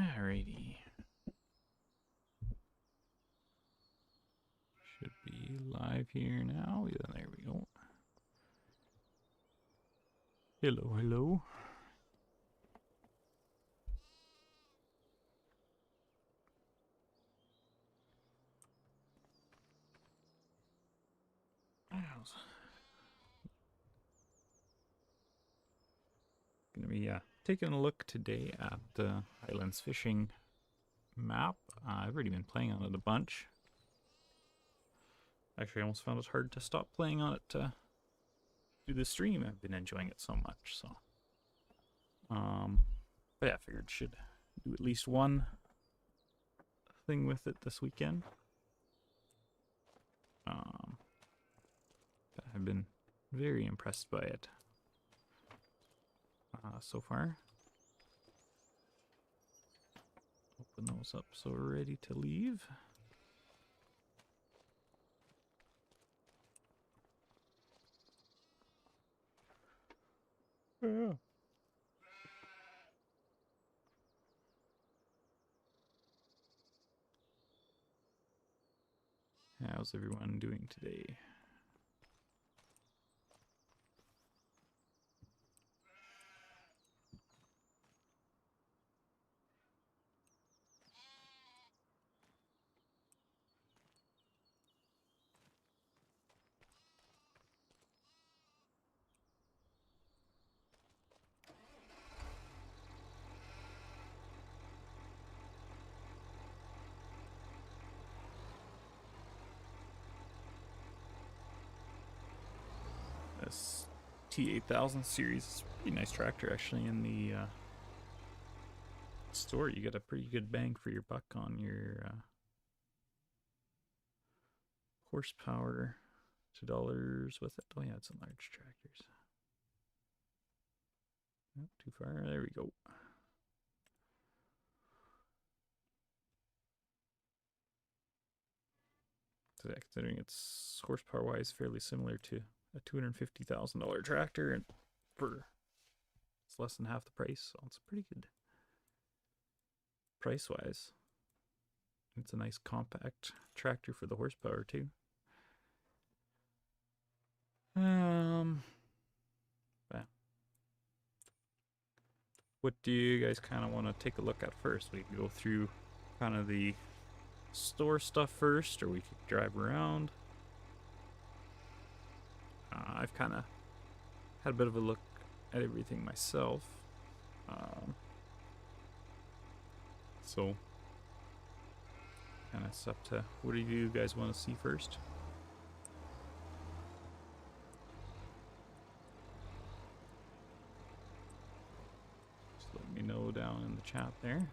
Alrighty. Should be live here now. Yeah, there we go. Hello, hello. Gonna be taking a look today at the Highlands Fishing map. I've already been playing on it a bunch. Actually, I almost found it hard to stop playing on it to do the stream. I've been enjoying it so much, so. But yeah, I figured should do at least one thing with it this weekend. I've been very impressed by it so far. Open those up so we're ready to leave. Yeah. How's everyone doing today? This T8000 series is a pretty nice tractor actually. In the store you get a pretty good bang for your buck on your horsepower. $2 with it. Oh yeah, it's in large tractors. Not too far. There we go. So yeah, considering it's horsepower wise fairly similar to a $250,000 tractor, and for it's less than half the price, so it's pretty good price wise. It's a nice compact tractor for the horsepower too. Yeah. What do you guys kind of want to take a look at first? We can go through kind of the store stuff first, or we could drive around. I've kind of had a bit of a look at everything myself. So kind of it's up to what do you guys want to see first? Just let me know down in the chat there.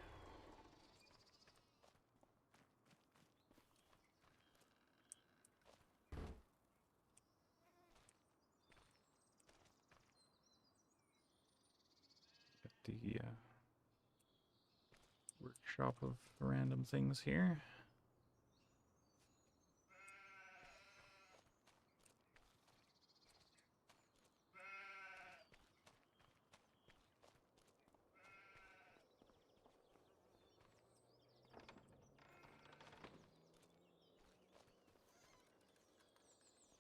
Got the workshop of random things here.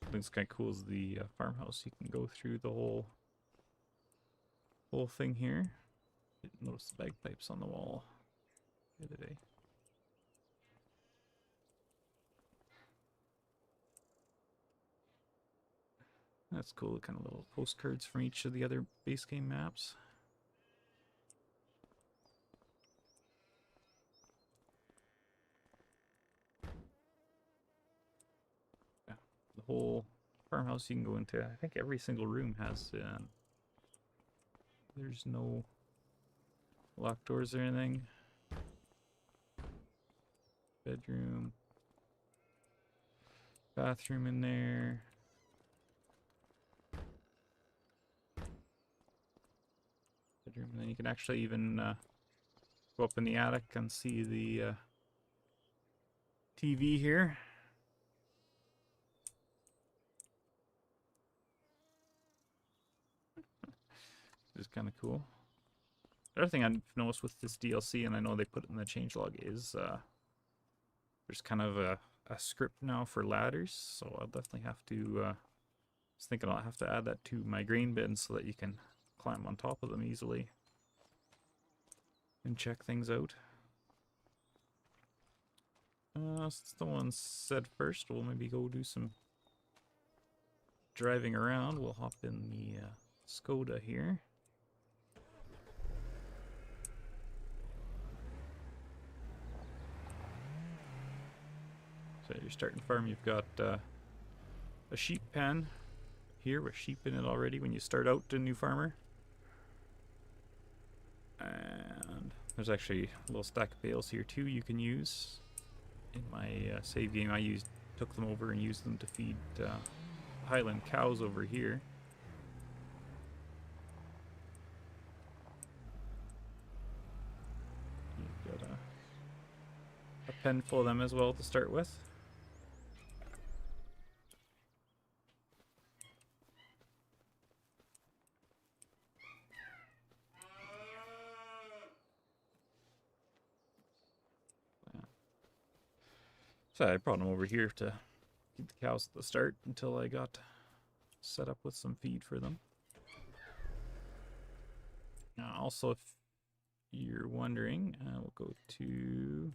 I think it's kind of cool is the farmhouse. You can go through the whole thing here. Didn't notice the bagpipes on the wall the other day. That's cool, kind of little postcards from each of the other base game maps. Yeah, the whole farmhouse you can go into. I think every single room has, there's no locked doors or anything. Bedroom. Bathroom in there. Bedroom, and then you can actually even go up in the attic and see the TV here. Which is kind of cool. The other thing I've noticed with this DLC, and I know they put it in the changelog, is there's kind of a script now for ladders, so I'll definitely have to, I was thinking I'll have to add that to my grain bin so that you can climb on top of them easily and check things out. Since no one said first, we'll maybe go do some driving around. We'll hop in the Skoda here. So you're starting farm, you've got a sheep pen here with sheep in it already when you start out a new farmer. And there's actually a little stack of bales here too you can use. In my save game I took them over and used them to feed Highland cows over here. You've got a pen full of them as well to start with. So I brought them over here to keep the cows at the start until I got set up with some feed for them. Also, if you're wondering, we'll go to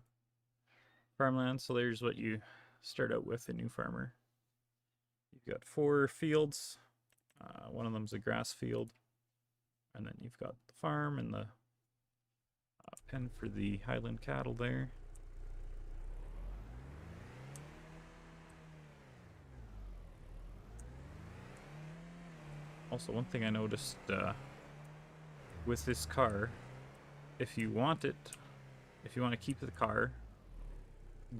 farmland. So there's what you start out with, a new farmer. You've got 4 fields. One of them's a grass field. And then you've got the farm and the pen for the Highland cattle there. Also, one thing I noticed with this car, if you want to keep the car,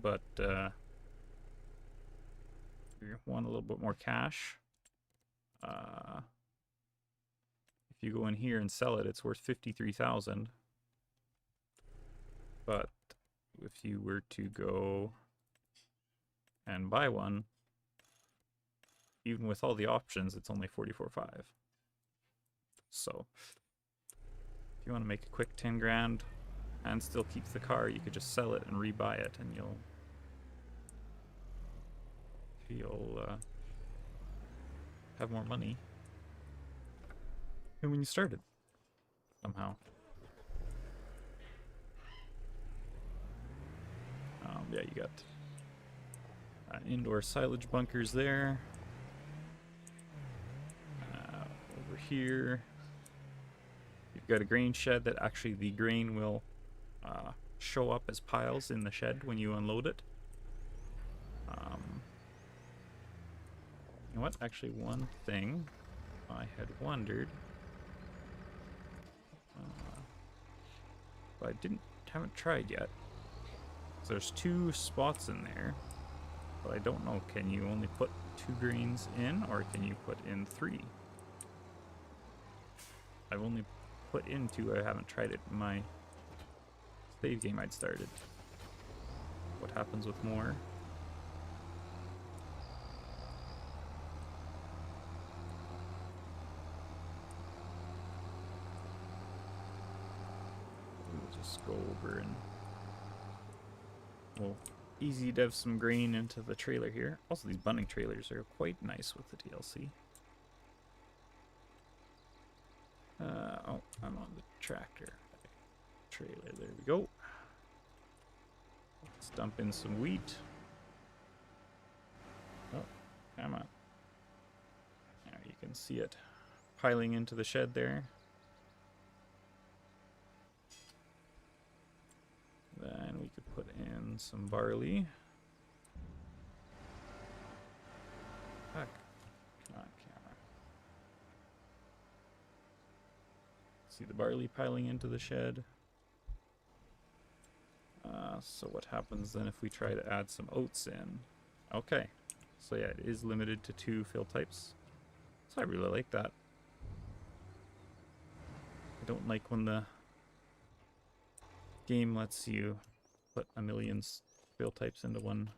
but you want a little bit more cash, if you go in here and sell it, it's worth 53,000. But if you were to go and buy one, even with all the options, it's only 44.5. So if you want to make a quick 10 grand and still keep the car, you could just sell it and rebuy it, and you'll have more money than when you started somehow. Yeah, you got indoor silage bunkers there. Over here, you've got a grain shed that actually the grain will show up as piles in the shed when you unload it. You know what? Actually, one thing I had wondered, but I haven't tried yet. So there's 2 spots in there, but I don't know. Can you only put 2 grains in, or can you put in 3? I've only put in 2. I haven't tried it in my save game I'd started. What happens with more? We'll just go over and we'll easy to have some grain into the trailer here. Also, these bunting trailers are quite nice with the DLC. Oh, I'm on the tractor trailer. There we go. Let's dump in some wheat. Oh, come on. There, you can see it piling into the shed there. Then we could put in some barley. Heck, come on, camera. See the barley piling into the shed. So what happens then if we try to add some oats in? Okay, so yeah, it is limited to 2 fill types. So I really like that. I don't like when the game lets you put a million fill types into one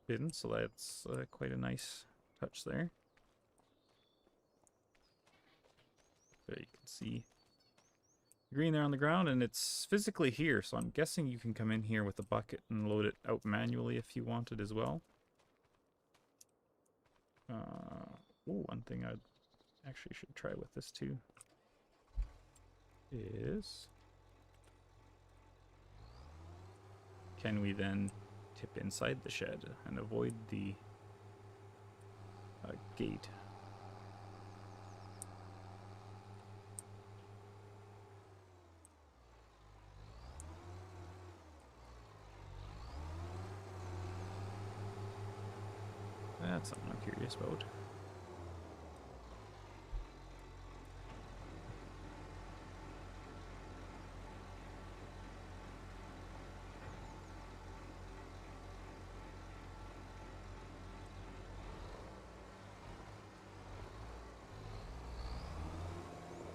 bin, so that's quite a nice touch there. There you can see green there on the ground, and it's physically here, so I'm guessing you can come in here with a bucket and load it out manually if you wanted as well. One thing I actually should try with this too is, can we then tip inside the shed and avoid the gate? That's something I'm curious about.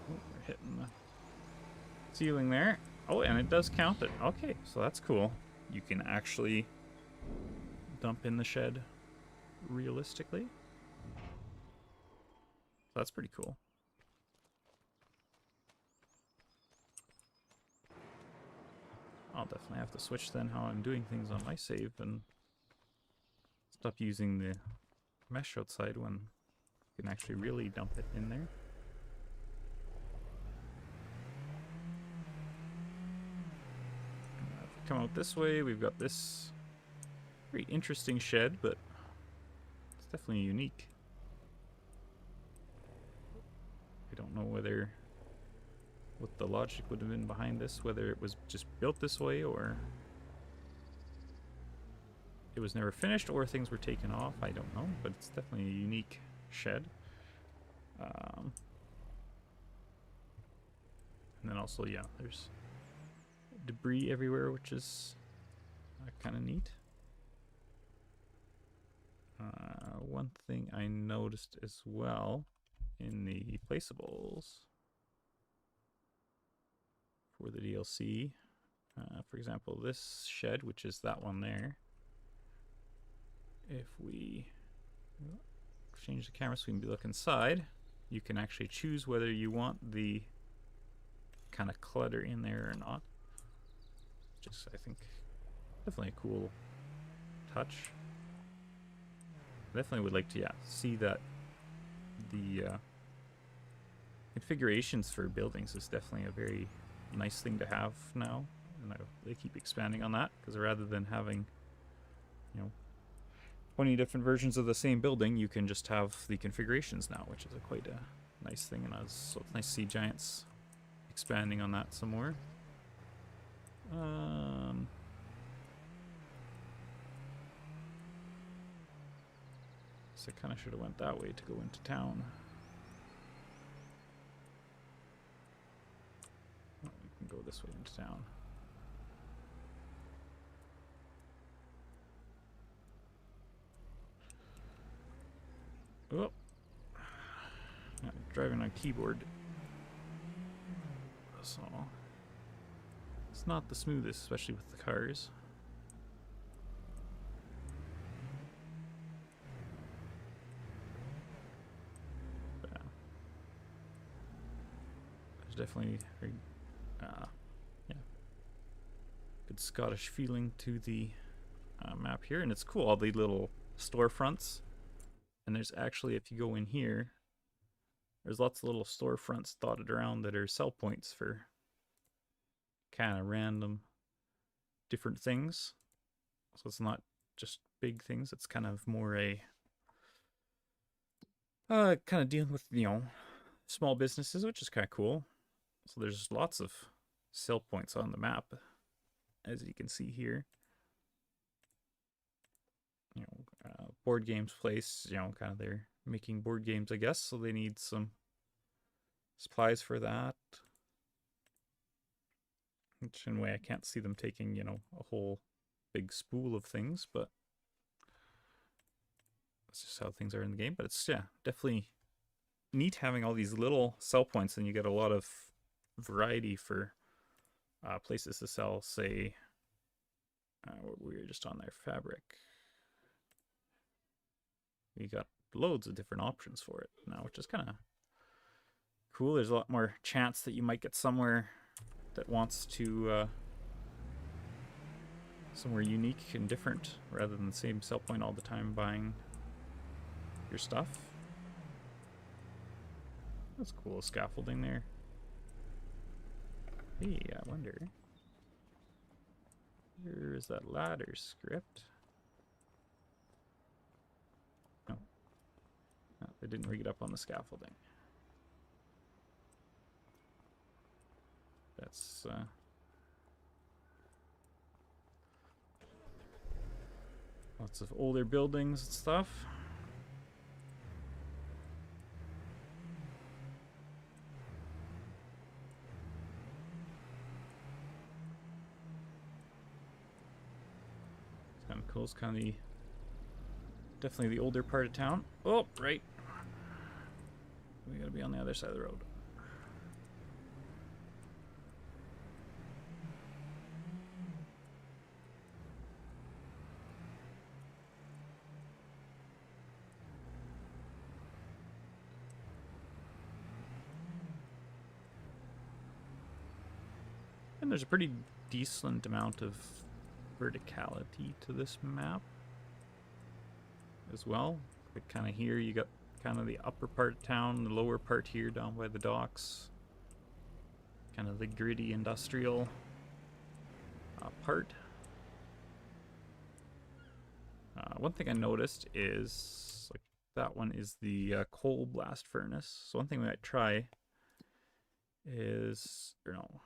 Oh, we're hitting the ceiling there. Oh, and it does count it. Okay, so that's cool. You can actually dump in the shed realistically. So that's pretty cool. I'll definitely have to switch then how I'm doing things on my save and stop using the mesh outside when you can actually really dump it in there. If we come out this way, we've got this very interesting shed, but it's definitely unique. I don't know what the logic would have been behind this, whether it was just built this way or it was never finished or things were taken off. I don't know, but it's definitely a unique shed. And then also, yeah, there's debris everywhere, which is kind of neat. One thing I noticed as well in the placeables for the DLC, for example, this shed, which is that one there, if we change the camera so we can look inside, you can actually choose whether you want the kind of clutter in there or not. Just, I think, definitely a cool touch. Definitely would like to, yeah, see that the configurations for buildings is definitely a very nice thing to have now, and they keep expanding on that, because rather than having, 20 different versions of the same building, you can just have the configurations now, which is quite a nice thing, and so it's nice to see Giants expanding on that some more. So I kind of should have went that way to go into town. Oh, we can go this way into town. Oh, I'm driving on keyboard, so it's not the smoothest, especially with the cars. But, there's definitely very, good Scottish feeling to the map here, and it's cool, all the little storefronts. And there's actually, if you go in here, there's lots of little storefronts dotted around that are sell points for kind of random different things. So it's not just big things, it's kind of more a kind of dealing with, small businesses, which is kind of cool. So there's lots of sell points on the map, as you can see here. Board games place, kind of they're making board games, I guess, so they need some supplies for that. Which in a way I can't see them taking, a whole big spool of things, but that's just how things are in the game. But it's, yeah, definitely neat having all these little sell points, and you get a lot of variety for places to sell, say, what we were just on there, fabric. You got loads of different options for it now, which is kind of cool. There's a lot more chance that you might get somewhere that wants to somewhere unique and different rather than the same sell point all the time buying your stuff. That's cool scaffolding there. Hey, I wonder. Where is that ladder script? No. No, they didn't rig it up on the scaffolding. That's lots of older buildings and stuff. It's kind of cool. It's kind of the definitely the older part of town. Oh, right. We gotta be on the other side of the road. And there's a pretty decent amount of verticality to this map as well. Like kind of here you got kind of the upper part of town, the lower part here down by the docks. Kind of the gritty industrial part. One thing I noticed is like that one is the coal blast furnace. So one thing we might try is, or no,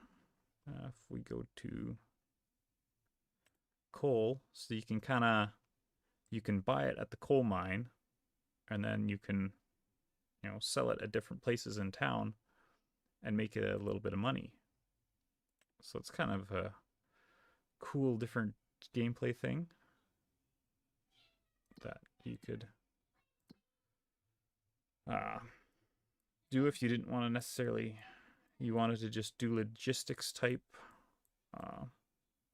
if we go to coal, so you can you can buy it at the coal mine, and then you can, you know, sell it at different places in town and make it a little bit of money. So it's kind of a cool, different gameplay thing that you could do if you didn't want to necessarily, you wanted to just do logistics type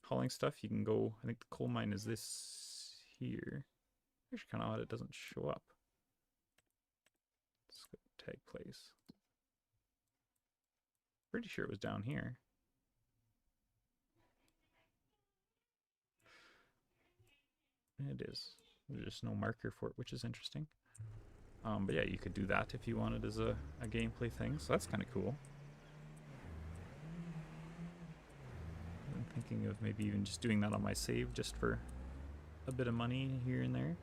hauling stuff. You can go, I think the coal mine is this here. Actually kind of odd it doesn't show up. Let's go tag place. Pretty sure it was down here. It is. There's just no marker for it, which is interesting. But yeah, you could do that if you wanted as a gameplay thing, so that's kind of cool. I'm thinking of maybe even just doing that on my save just for a bit of money here and there.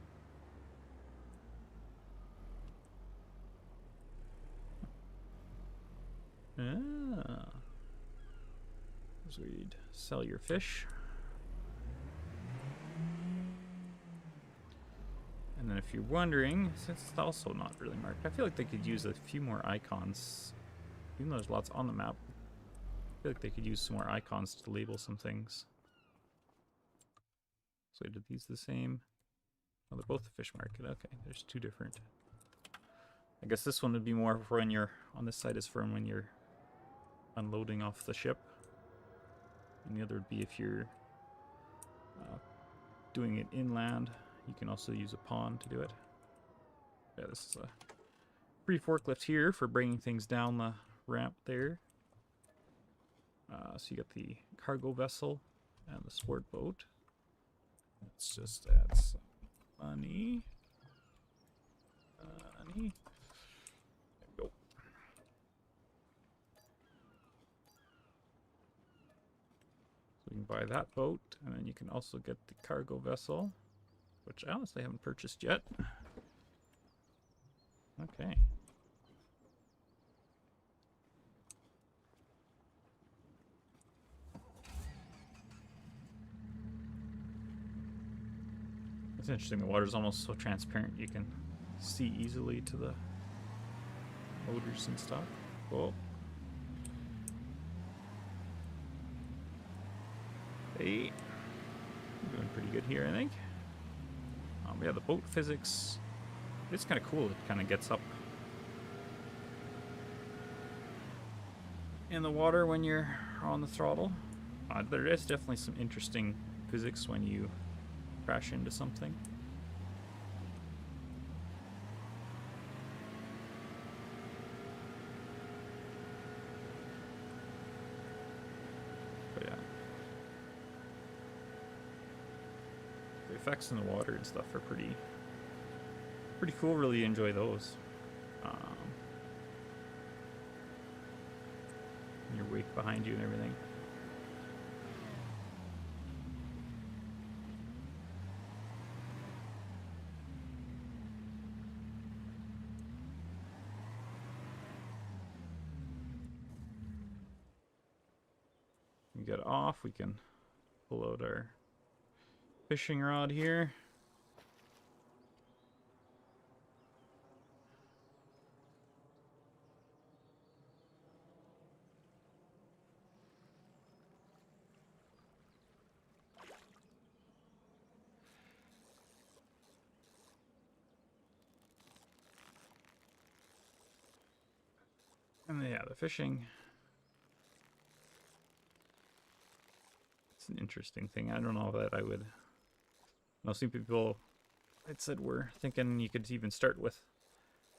Ah. So we'd sell your fish. And then if you're wondering, since it's also not really marked, I feel like they could use a few more icons. Even though there's lots on the map, I feel like they could use some more icons to label some things. So did these the same? Oh, they're both the fish market. Okay, there's two different. I guess this one would be more for when you're, on this side is for when you're unloading off the ship. And the other would be if you're doing it inland. You can also use a pond to do it. Yeah, this is a free forklift here for bringing things down the ramp there. So you got the cargo vessel and the sport boat. Let's just add some money. Money. There we go. So you can buy that boat, and then you can also get the cargo vessel, which I honestly haven't purchased yet. Okay. It's interesting, the water's almost so transparent you can see easily to the odors and stuff. Oh. Hey. I'm doing pretty good here, I think. Yeah, the boat physics, it's kind of cool. It kind of gets up in the water when you're on the throttle. There is definitely some interesting physics when you crash into something. effects in the water and stuff are pretty cool. Really enjoy those. Your wake behind you and everything. We get off, we can pull out our fishing rod here. And yeah, the fishing. It's an interesting thing. I don't know that I would. I know some people, it said, were thinking you could even start with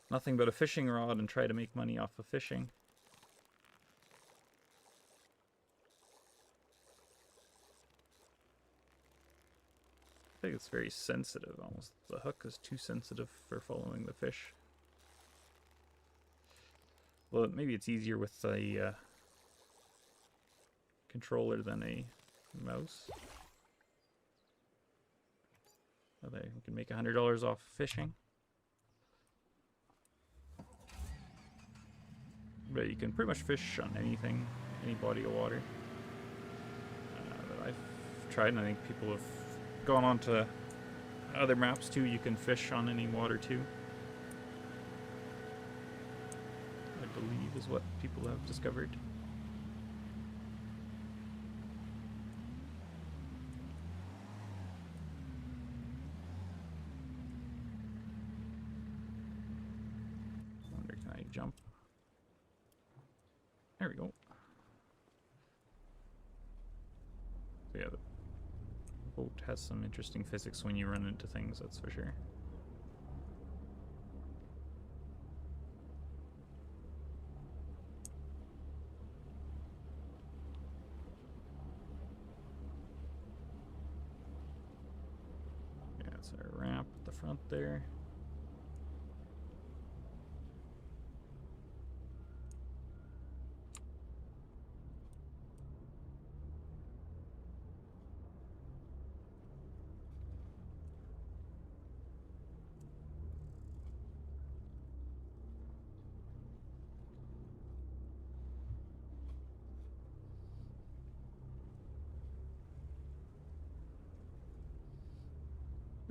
nothing but a fishing rod and try to make money off of fishing. I think it's very sensitive almost. The hook is too sensitive for following the fish. Well, maybe it's easier with a controller than a mouse. Oh, there, you can make $100 off fishing. But you can pretty much fish on anything, any body of water that I've tried, and I think people have gone on to other maps too. You can fish on any water too. I believe is what people have discovered. I wonder, can I jump? There we go. So yeah, the boat has some interesting physics when you run into things, that's for sure. Yeah, it's our ramp at the front there.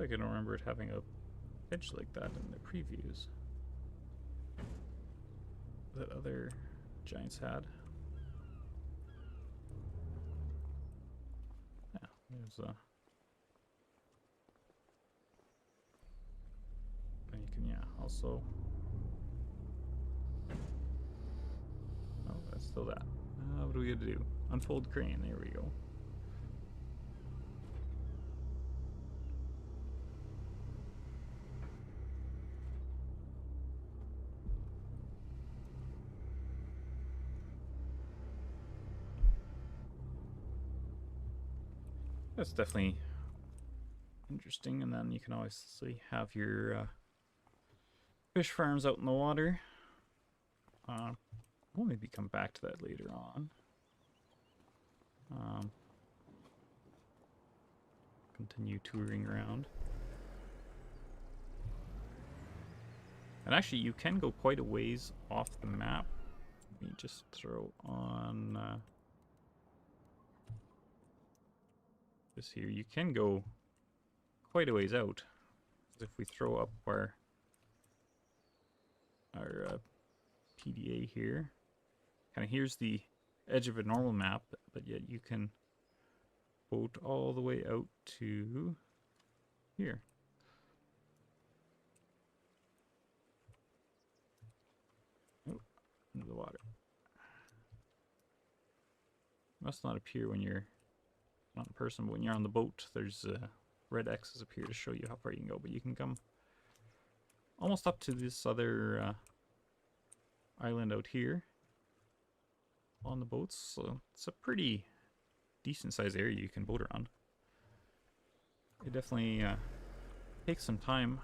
I can remember it having a edge like that in the previews that other giants had. Yeah, there's a. And you can, yeah, also. Oh, that's still that. What do we got to do? Unfold crane. There we go. That's definitely interesting, and then you can obviously have your fish farms out in the water. We'll maybe come back to that later on. Continue touring around. And actually, you can go quite a ways off the map. Let me just throw on this here. You can go quite a ways out. If we throw up our PDA here, kind of here's the edge of a normal map, but yet you can boat all the way out to here. Oh, into the water. Must not appear when you're not in person, but when you're on the boat, there's red X's appear to show you how far you can go. But you can come almost up to this other island out here on the boats. So it's a pretty decent sized area you can boat around. it definitely takes some time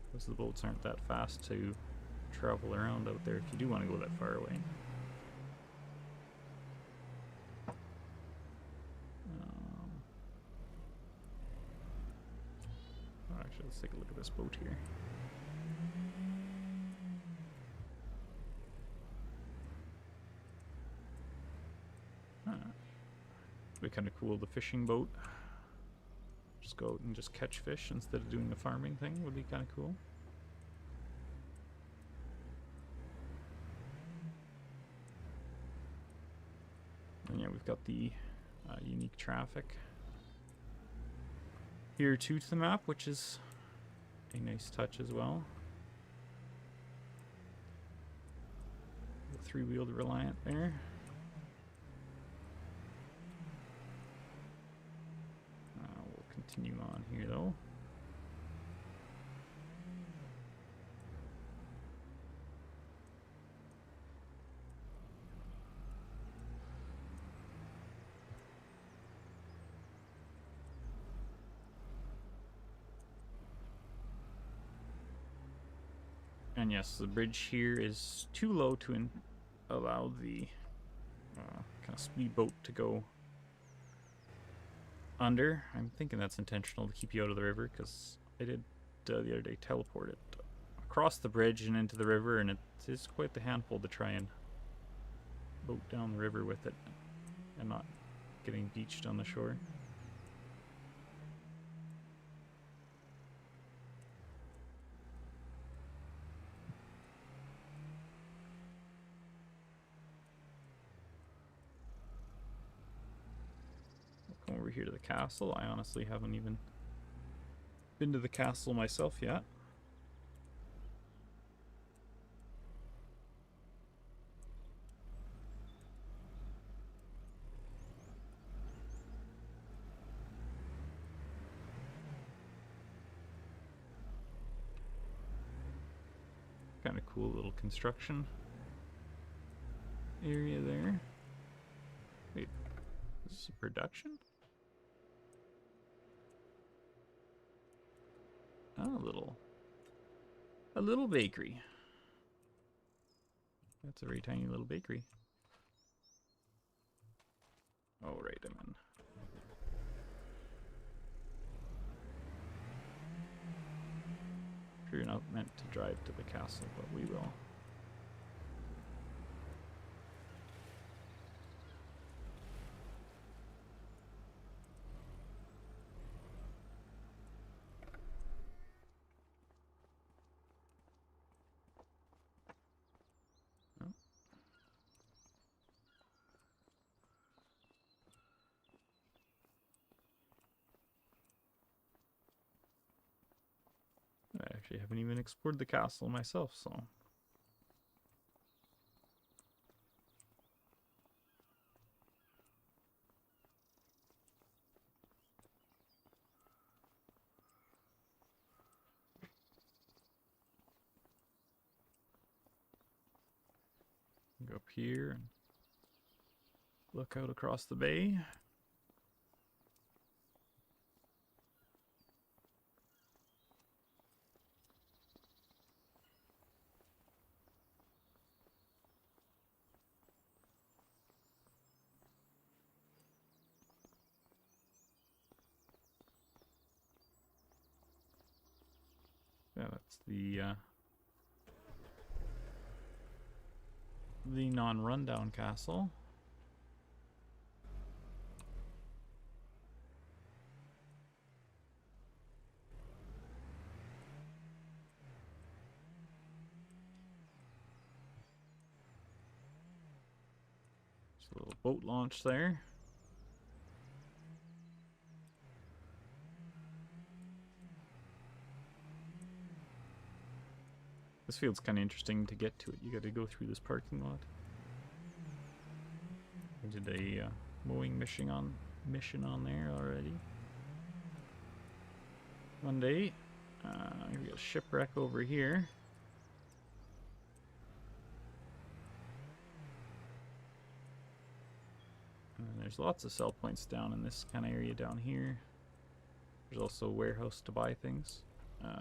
because the boats aren't that fast to travel around out there if you do want to go that far away. Actually, let's take a look at this boat here. It'd be kind of cool, the fishing boat. Just go out and just catch fish instead of doing the farming thing would be kind of cool. And yeah, we've got the unique traffic here too to the map, which is a nice touch as well. The three-wheeled Reliant there. We'll continue on here though. And yes, the bridge here is too low to allow the kind of speedboat to go under. I'm thinking that's intentional to keep you out of the river, because I did the other day teleport it across the bridge and into the river, and it is quite the handful to try and boat down the river with it and not getting beached on the shore. Over here to the castle. I honestly haven't even been to the castle myself yet. Kind of cool little construction area there. Wait, is this a production? Oh, a little bakery. That's a very tiny little bakery. Oh, right, I'm in. Sure, you're not meant to drive to the castle, but we will. I actually haven't even explored the castle myself, so. Go up here and look out across the bay. Yeah, that's the non-rundown castle. Just a little boat launch there. This field's kind of interesting to get to it. You got to go through this parking lot. I did a mowing mission on there already. One day. We got a shipwreck over here. And there's lots of sell points down in this kind of area down here. There's also a warehouse to buy things.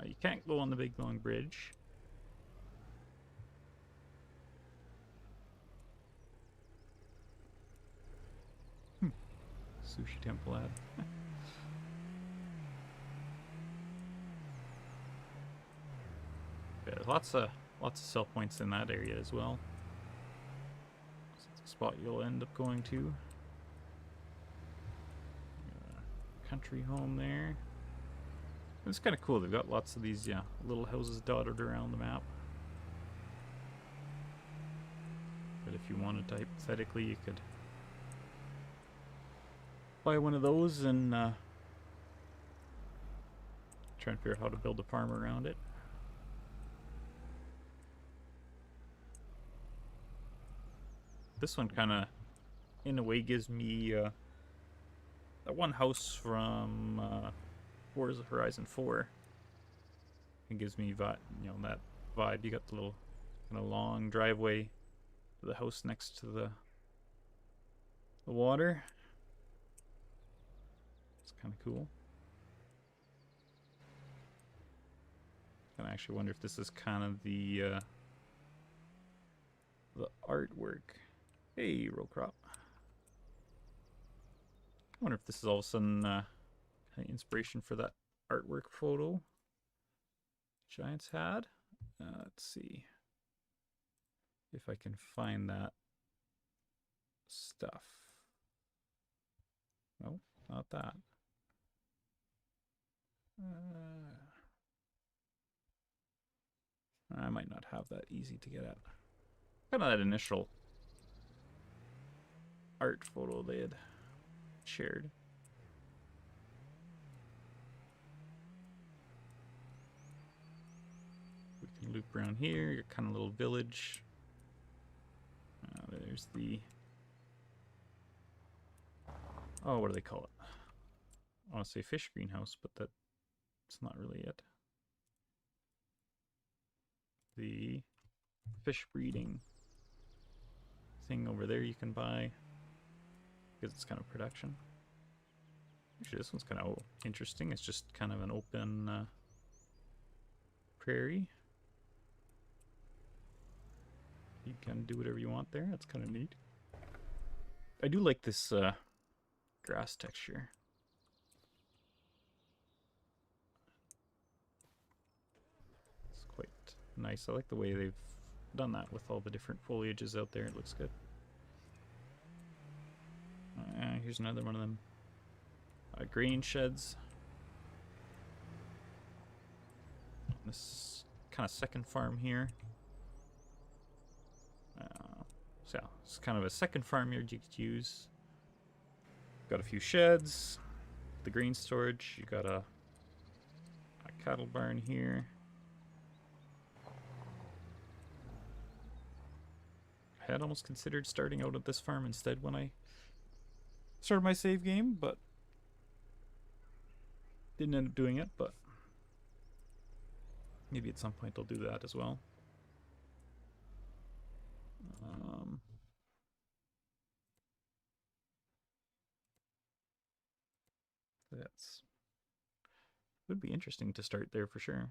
You can't go on the big long bridge. Sushi temple ad. Yeah, lots of sell points in that area as well. So it's a spot you'll end up going to. Country home there. It's kind of cool. They've got lots of these, yeah, little houses dotted around the map. But if you wanted to, hypothetically, you could buy one of those and try and figure out how to build a farm around it. This one kind of, in a way, gives me that one house from Forza Horizon 4. It gives me that vibe. You got the little kind of long driveway to the house next to the water. It's kind of cool. I actually wonder if this is kind of the artwork. Hey, row crop. I wonder if this is all of a sudden inspiration for that artwork photo Giants had. Let's see if I can find that stuff. No, not that. I might not have that easy to get at. Kind of that initial art photo they had shared. We can loop around here, your kind of little village. There's the... Oh, what do they call it? I want to say fish greenhouse, but that's not really it. The fish breeding thing over there you can buy because it's kind of production. Actually, this one's kind of interesting. It's just kind of an open prairie. You can do whatever you want there. That's kind of neat. I do like this grass texture. It's quite nice. I like the way they've done that with all the different foliages out there. It looks good. Here's another one of them. Grain sheds. This kind of second farm here. So yeah, it's kind of a second farmyard you could use. Got a few sheds, the grain storage. You got a cattle barn here. I had almost considered starting out at this farm instead when I started my save game, but didn't end up doing it. But maybe at some point I'll do that as well. That's would be interesting to start there for sure.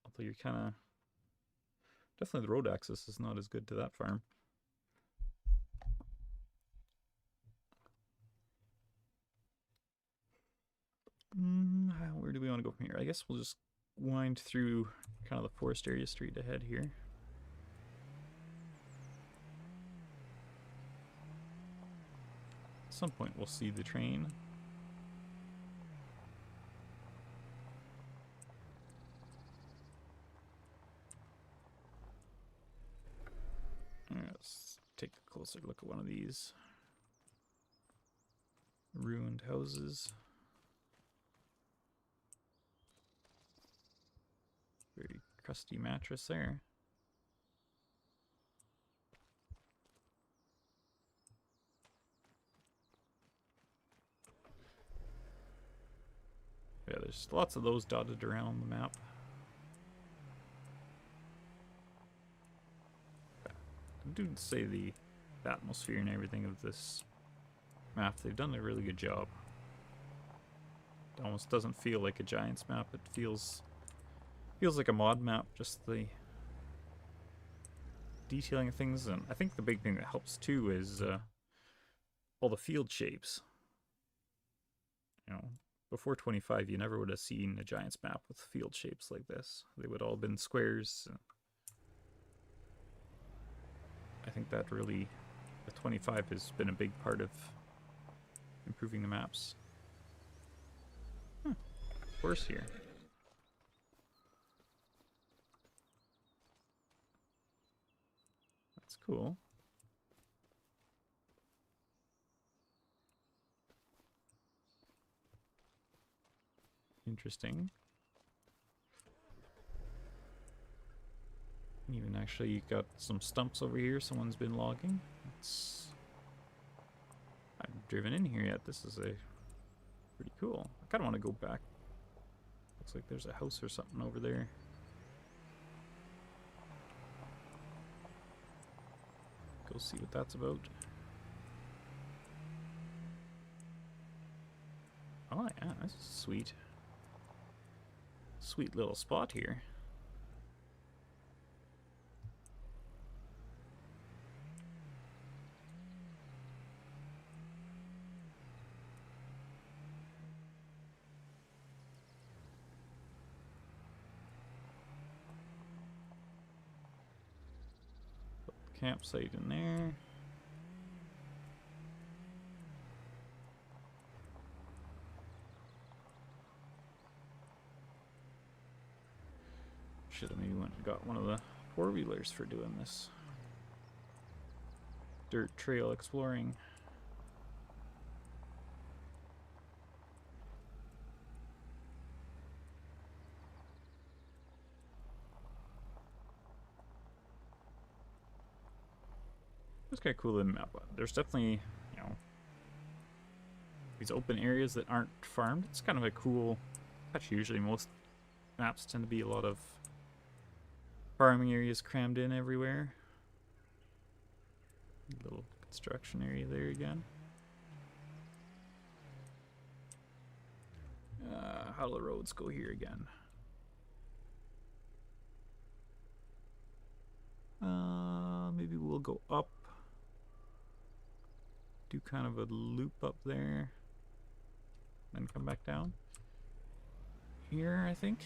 Although you're kind of definitely the road access is not as good to that farm. Where do we want to go from here? I guess we'll just wind through kind of the forest area straight ahead here. At some point we'll see the train. Let's take a closer look at one of these ruined houses. Very crusty mattress there. Yeah, there's lots of those dotted around the map. I do say the the atmosphere and everything of this map. They've done a really good job. It almost doesn't feel like a Giants map. It feels like a mod map, just the detailing of things. And I think the big thing that helps too is all the field shapes. You know, before 25, you never would have seen a Giants map with field shapes like this. They would all have been squares. I think that really, the 25 has been a big part of improving the maps. Horse here. That's cool. Interesting. Even actually, you got some stumps over here. Someone's been logging. I haven't driven in here yet. This is pretty cool. I kind of want to go back. Looks like there's a house or something over there. Go see what that's about. Oh yeah, this is sweet. Sweet little spot here. Put the campsite in there. Should have maybe went and got one of the four-wheelers for doing this. Dirt trail exploring. It's kind of cool in the map. There's definitely, you know, these open areas that aren't farmed. It's kind of a cool touch. Usually most maps tend to be a lot of farming areas crammed in everywhere. Little construction area there again. How do the roads go here again? Maybe we'll go up. Do kind of a loop up there. Then come back down. Here, I think.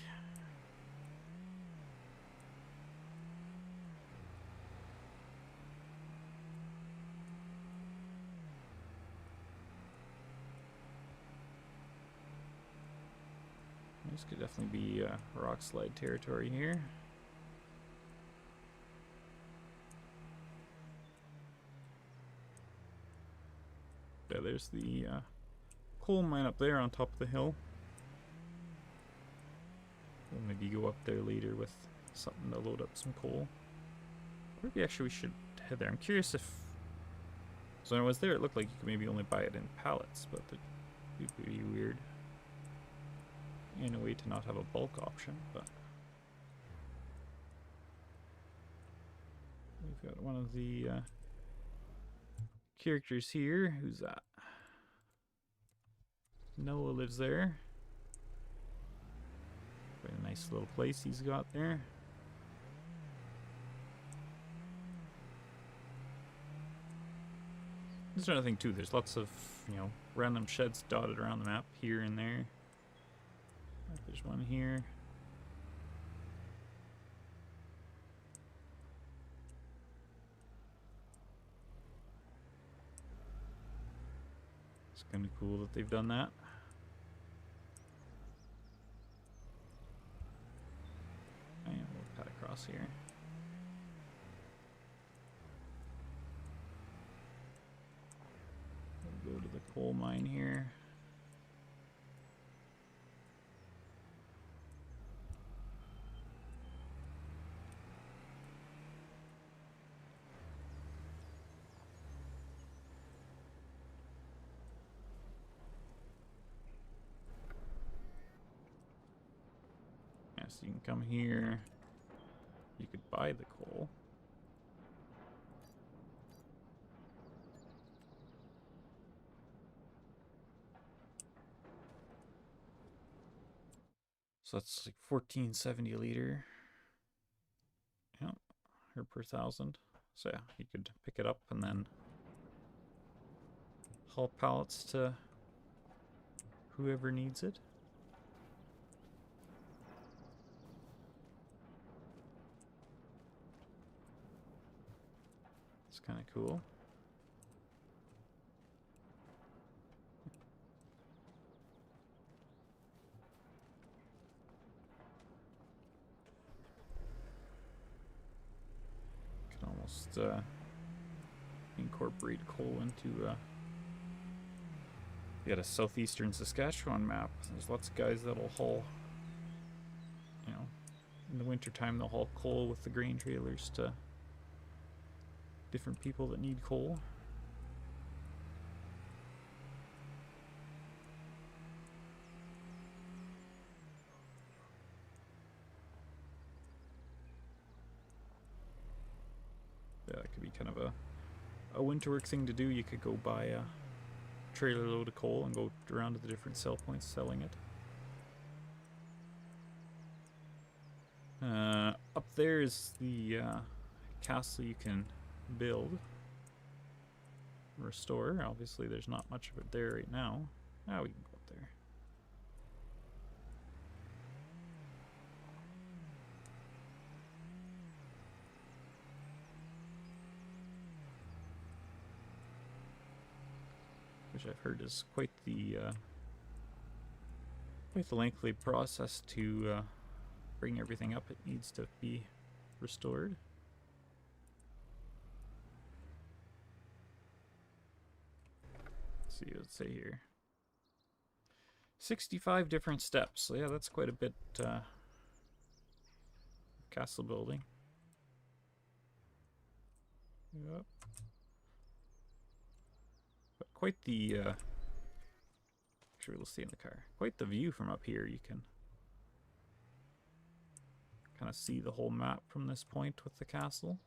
This could definitely be rock slide territory here. Yeah, there's the coal mine up there on top of the hill. We'll maybe go up there later with something to load up some coal. Maybe actually we should head there. I'm curious if... So when I was there, it looked like you could maybe only buy it in pallets, but that'd be pretty weird. In a way to not have a bulk option, but... We've got one of the characters here. Who's that? Noah lives there. Quite a nice little place he's got there. There's another thing too. There's lots of, you know, random sheds dotted around the map here and there. There's one here. It's kind of cool that they've done that. And we'll cut across here. We'll go to the coal mine here. So you can come here. You could buy the coal. So that's like 1470 a liter. Yeah, or per 1,000. So yeah, you could pick it up and then haul pallets to whoever needs it. It's kind of cool. Can almost incorporate coal into you got a southeastern Saskatchewan map. There's lots of guys that'll haul, you know, in the wintertime they'll haul coal with the grain trailers to different people that need coal. Yeah, that could be kind of a winter work thing to do. You could go buy a trailer load of coal and go around to the different sell points selling it. Up there is the castle you can build, restore. Obviously there's not much of it there right now. Now we can go up there. Which I've heard is quite the lengthy process to bring everything up. It needs to be restored. Let's see, let's say here 65 different steps. So yeah, that's quite a bit castle building. Yep. But quite the actually we'll stay in the car. Quite the view from up here. You can kind of see the whole map from this point with the castle.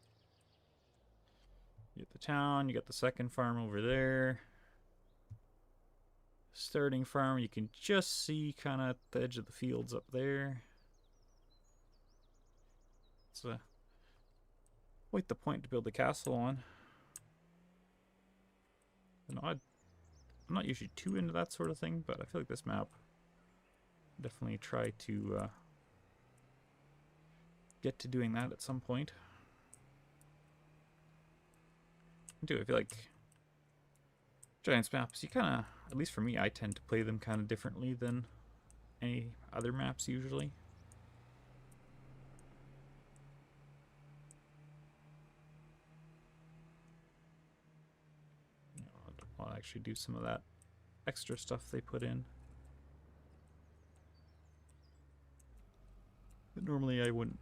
You get the town, you got the second farm over there. Starting farm, you can just see kind of at the edge of the fields up there. It's quite the point to build the castle on. You know, I'm not usually too into that sort of thing, but I feel like this map definitely try to get to doing that at some point. I feel like Giants maps, you kind of, at least for me, I tend to play them kind of differently than any other maps usually. You know, I'll actually do some of that extra stuff they put in that normally I wouldn't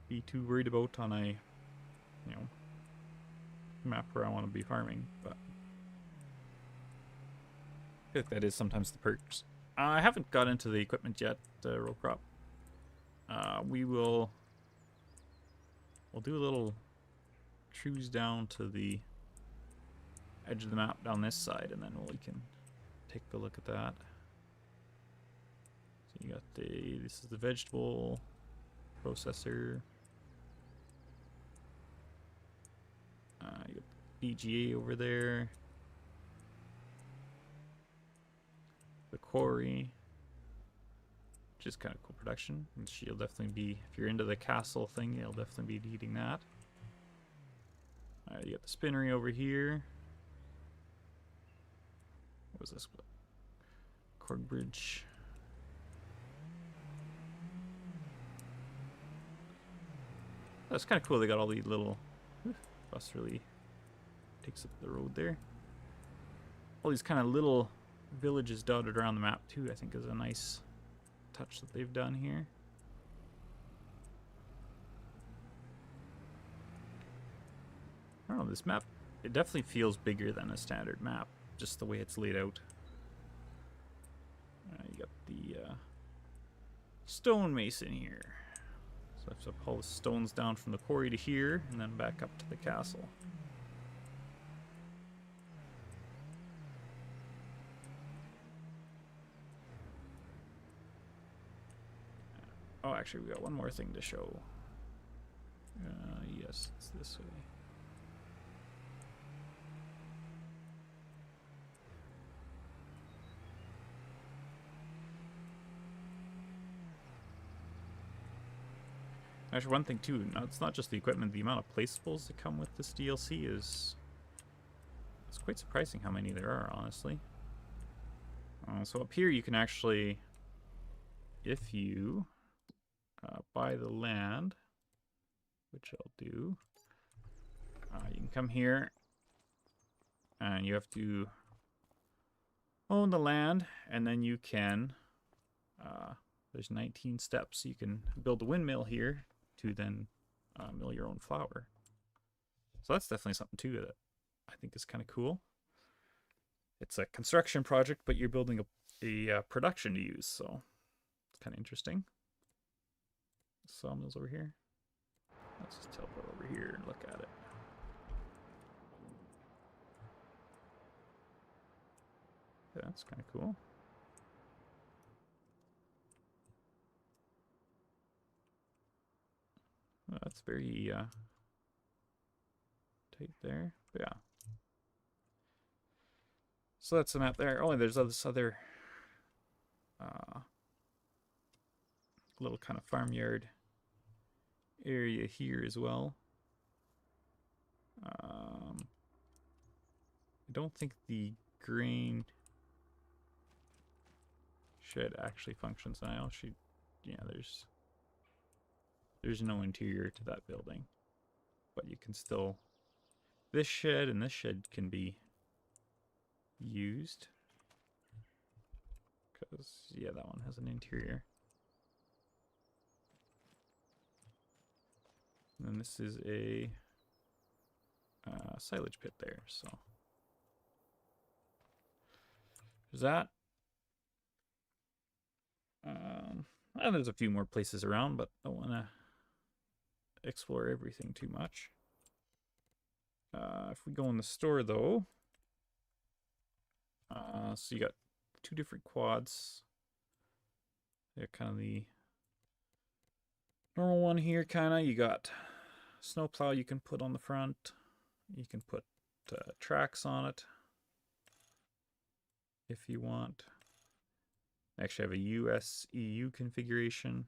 be too worried about on a, you know, map where I want to be farming, but I feel like that is sometimes the perks. I haven't got into the equipment yet, row crop. We'll do a little cruise down to the edge of the map down this side, and then we can take a look at that. So you got this is the vegetable processor. You got the BGA over there. The quarry, which is kind of cool production. And she'll definitely be, if you're into the castle thing, you'll definitely be needing that. Alright, you got the spinnery over here. What was this? Cord bridge. That's kind of cool. They got all these little bus really takes up the road there. All these kind of little villages dotted around the map too, I think is a nice touch that they've done here. I don't know, this map, it definitely feels bigger than a standard map, just the way it's laid out. You got the stone mason here. So I have to pull the stones down from the quarry to here and then back up to the castle. Oh, actually, we got one more thing to show. Yes, it's this way. Actually, one thing too, it's not just the equipment, the amount of placeables that come with this DLC is... It's quite surprising how many there are, honestly. So up here you can actually, if you buy the land, which I'll do, you can come here and you have to own the land, and then you can, there's 19 steps. You can build a windmill here to then mill your own flour. So that's definitely something too that I think is kind of cool. It's a construction project, but you're building a production to use, so it's kind of interesting. Sawmills over here. Let's just teleport over here and look at it. Yeah, that's kind of cool. Well, that's very tight there. But yeah. So that's the map there. Only there's this other little kind of farmyard area here as well. I don't think the grain shed actually functions now. Yeah, there's no interior to that building, but you can still, this shed and this shed can be used, because yeah, that one has an interior. And then this is a silage pit there, so there's that. And there's a few more places around, but I don't want to explore everything too much. If we go in the store though, so you got two different quads. Yeah, kind of the normal one here, kind of. You got snowplow you can put on the front. You can put tracks on it if you want. I actually have a US EU configuration.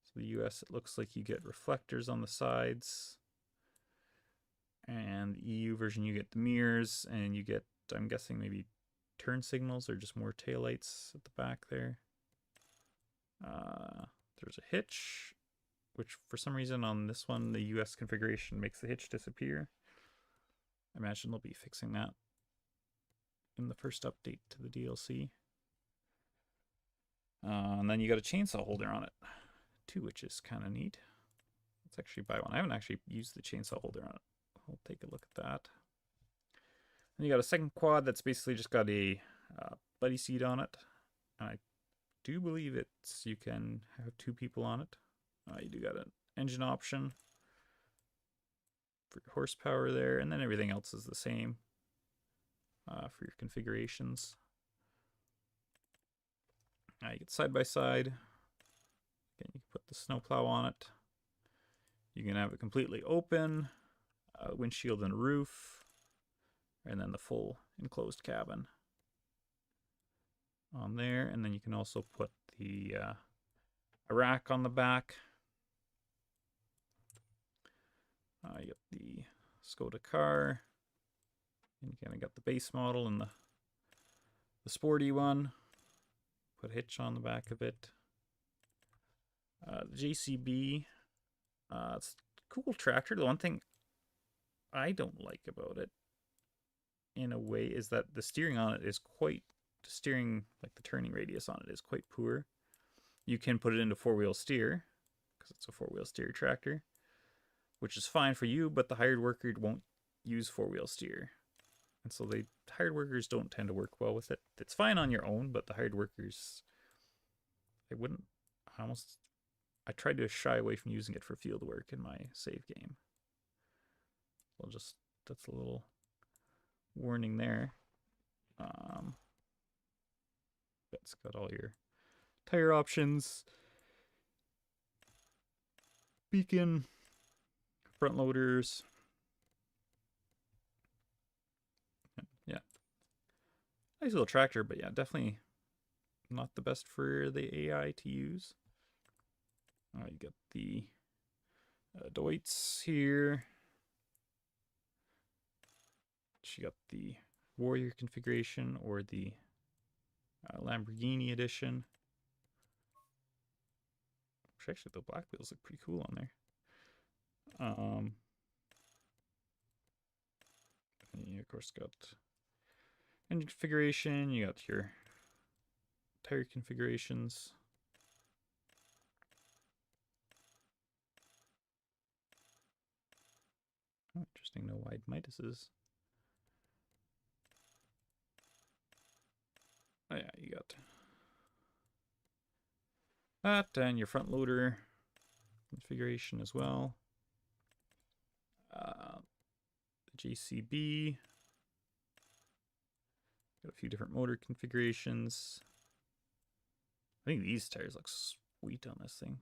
So the US, it looks like you get reflectors on the sides. And the EU version, you get the mirrors, and you get, I'm guessing, maybe turn signals or just more taillights at the back there. There's a hitch, which for some reason on this one, the US configuration makes the hitch disappear. I imagine they'll be fixing that in the first update to the DLC. And then you got a chainsaw holder on it too, which is kind of neat. Let's actually buy one. I haven't actually used the chainsaw holder on it. We'll take a look at that. And you got a second quad that's basically just got a buddy seat on it. I do believe you can have two people on it. You do got an engine option for your horsepower there, and then everything else is the same for your configurations. You get side by side. Again, you can put the snowplow on it. You can have it completely open, windshield and roof, and then the full enclosed cabin on there. And then you can also put the a rack on the back. You got the Skoda car, and you kind of got the base model and the sporty one. Put a hitch on the back of it. The JCB, it's a cool tractor. The one thing I don't like about it, in a way, is that the steering on it is quite, like the turning radius on it is quite poor. You can put it into four-wheel steer, because it's a four-wheel steer tractor, which is fine for you, but the hired worker won't use four-wheel steer. And so hired workers don't tend to work well with it. It's fine on your own, but the hired workers, they wouldn't, I tried to shy away from using it for field work in my save game. That's a little warning there. It's got all your tire options. beacon, front loaders. Yeah. Nice little tractor, but yeah, definitely not the best for the AI to use. You got the Deutz here. She got the Warrior configuration or the Lamborghini edition. Which actually the black wheels look pretty cool on there. You of course got engine configuration. You got your tire configurations. Oh, interesting. No wide Midases. Oh yeah, you got that and your front loader configuration as well. The JCB. Got a few different motor configurations. I think these tires look sweet on this thing.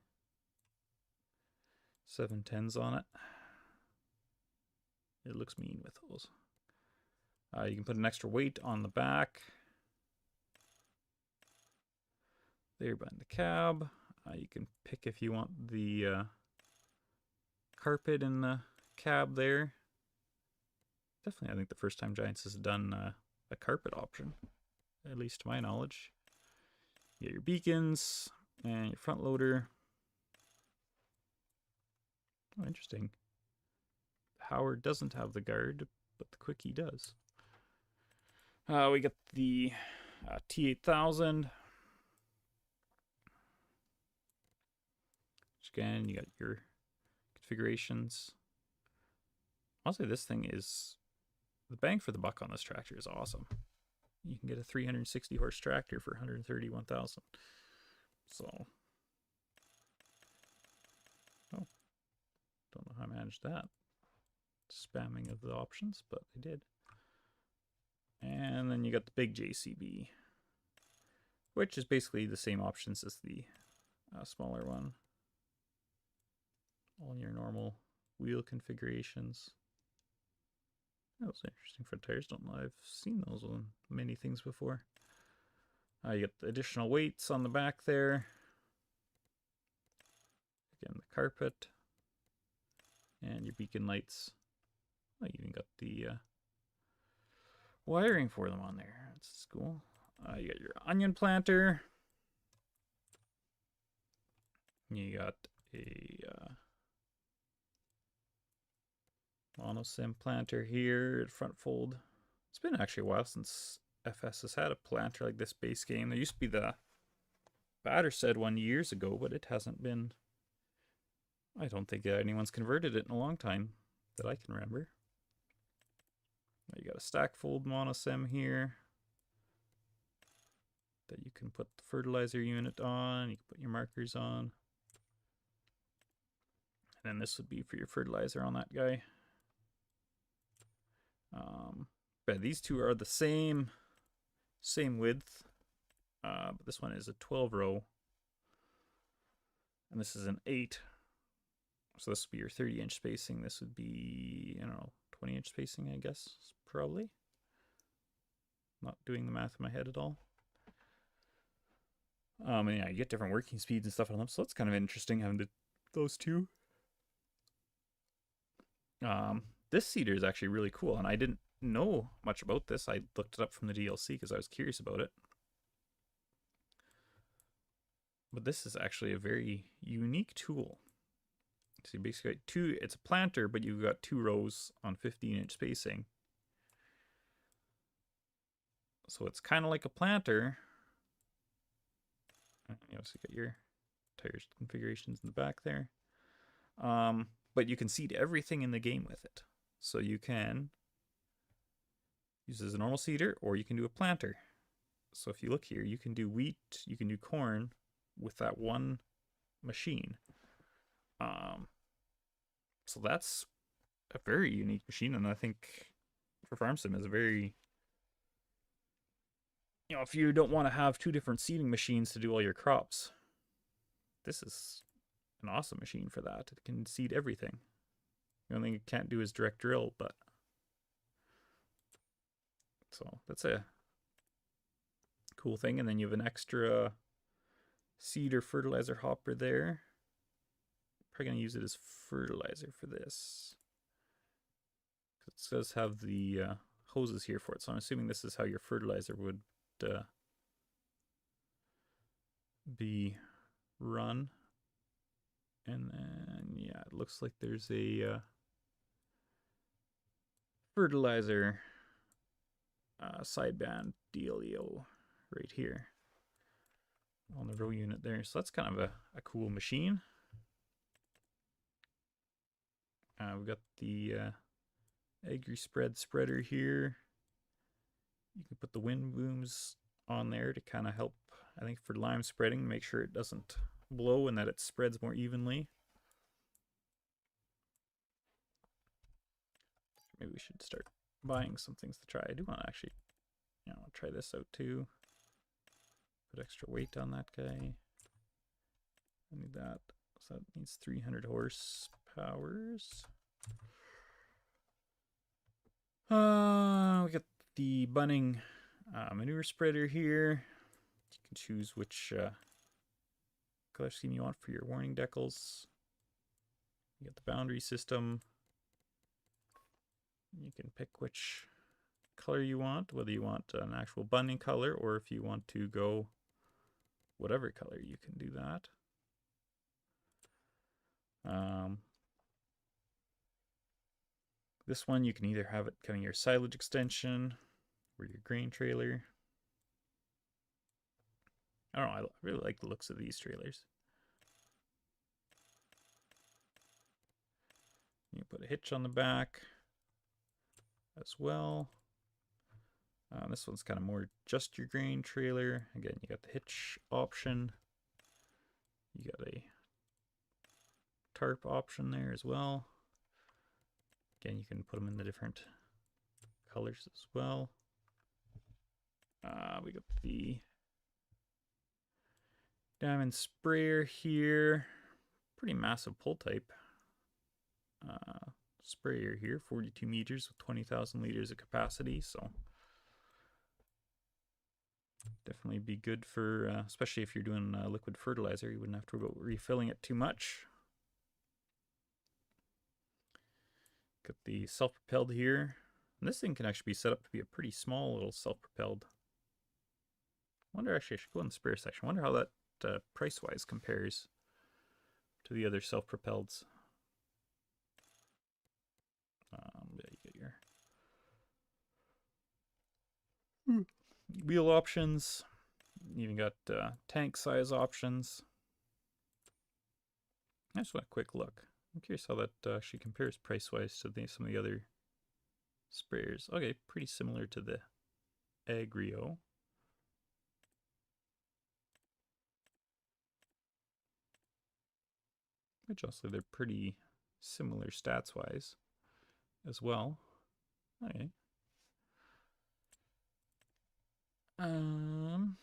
710s on it. It looks mean with those. You can put an extra weight on the back. There behind the cab. You can pick if you want the carpet in the cab there. Definitely, I think the first time Giants has done a carpet option, at least to my knowledge. You get your beacons and your front loader. Oh, interesting. Howard doesn't have the guard, but the Quickie does. We got the T8000. Again, you got your configurations. Honestly, this thing is the bang for the buck on this tractor is awesome. You can get a 360 horse tractor for 131,000. So, oh, don't know how I managed that. Spamming of the options, but I did. And then you got the big JCB, which is basically the same options as the smaller one. All in your normal wheel configurations. That was interesting for tires. Don't know, I've seen those on many things before. You get the additional weights on the back there. Again, the carpet. And your beacon lights. I even got the wiring for them on there. That's cool. You got your onion planter. You got a monosim planter here at front fold. It's been actually a while since FS has had a planter like this base game. There used to be the Battersted one years ago, but it hasn't been. I don't think anyone's converted it in a long time that I can remember. You got a stack fold monosim here that you can put the fertilizer unit on. You can put your markers on. And then this would be for your fertilizer on that guy. But these two are the same width, but this one is a 12 row, and this is an 8. So this would be your 30-inch spacing. This would be, I don't know, 20-inch spacing, I guess, probably. Not doing the math in my head at all. And yeah, you get different working speeds and stuff on them, so it's kind of interesting having those two. This seeder is actually really cool, and I didn't know much about this. I looked it up from the DLC because I was curious about it. But this is actually a very unique tool. So you basically got it's a planter, but you've got 2 rows on 15-inch spacing. So it's kind of like a planter. You know, so you got your tires configurations in the back there. But you can seed everything in the game with it. So you can use it as a normal seeder, or you can do a planter. So if you look here, you can do wheat, you can do corn with that one machine. So that's a very unique machine, and I think for farm sim is a very, you know, if you don't want to have 2 different seeding machines to do all your crops, this is an awesome machine for that. It can seed everything. The only thing it can't do is direct drill, but so that's a cool thing. And then you have an extra seed or fertilizer hopper there. Probably gonna use it as fertilizer for this. It does have the hoses here for it, so I'm assuming this is how your fertilizer would be run. And then, yeah, it looks like there's a fertilizer sideband dealio right here on the row unit there. So that's kind of a cool machine. We've got the Agri Spread spreader here. You can put the wind booms on there to kind of help, I think, for lime spreading, make sure it doesn't blow and that it spreads more evenly. Maybe we should start buying some things to try. I do want to actually, try this out too. Put extra weight on that guy. I need that. So that needs 300 horsepowers. We got the Bunning manure spreader here. You can choose which color scheme you want for your warning decals. You got the boundary system. You can pick which color you want, whether you want an actual bunning color or if you want to go whatever color, you can do that. This one you can either have it coming your silage extension or your grain trailer. I don't know, I really like the looks of these trailers. You put a hitch on the back as well. This one's kind of more just your grain trailer. Again, you got the hitch option. You got a tarp option there as well. Again, you can put them in the different colors as well. We got the diamond sprayer here. Pretty massive pull type sprayer here, 42 meters with 20,000 liters of capacity. So definitely be good for, especially if you're doing liquid fertilizer, you wouldn't have to worry about refilling it too much. Got the self-propelled here. And this thing can actually be set up to be a pretty small little self-propelled. I wonder, actually, I should go in the spare section. I wonder how that price-wise compares to the other self-propelleds. Yeah, you get your wheel options. You even got tank size options. I just want a quick look. I'm curious how that actually compares price-wise to some of the other sprayers. Okay, pretty similar to the Agrio. Which also they're pretty similar stats-wise as well. Okay. And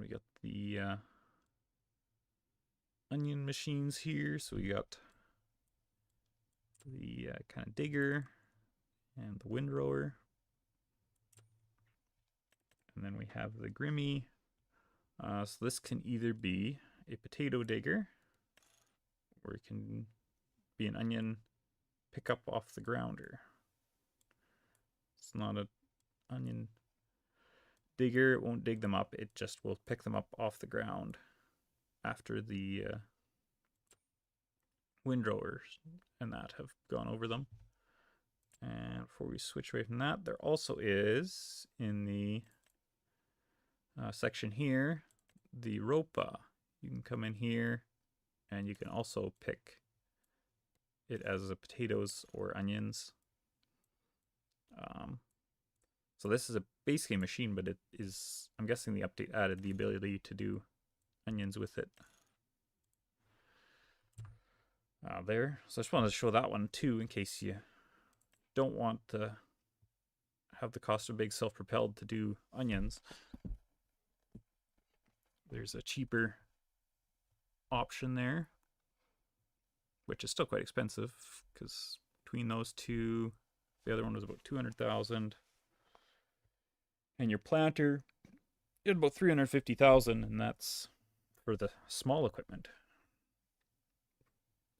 we got the onion machines here. So we got the kind of digger and the windrower. And then we have the Grimmy. So this can either be a potato digger, or it can be an onion pick up off the grounder. It's not an onion digger, it won't dig them up, it just will pick them up off the ground after the windrowers and that have gone over them. And before we switch away from that, there also is in the section here the ropa. You can come in here and you can also pick it as a potatoes or onions. So this is basically a machine, but it is, I'm guessing the update added the ability to do onions with it. There. So I just wanted to show that one too, in case you don't want to have the cost of big self-propelled to do onions. There's a cheaper option there, which is still quite expensive because between those two, the other one was about 200,000, and your planter, you had about 350,000, and that's for the small equipment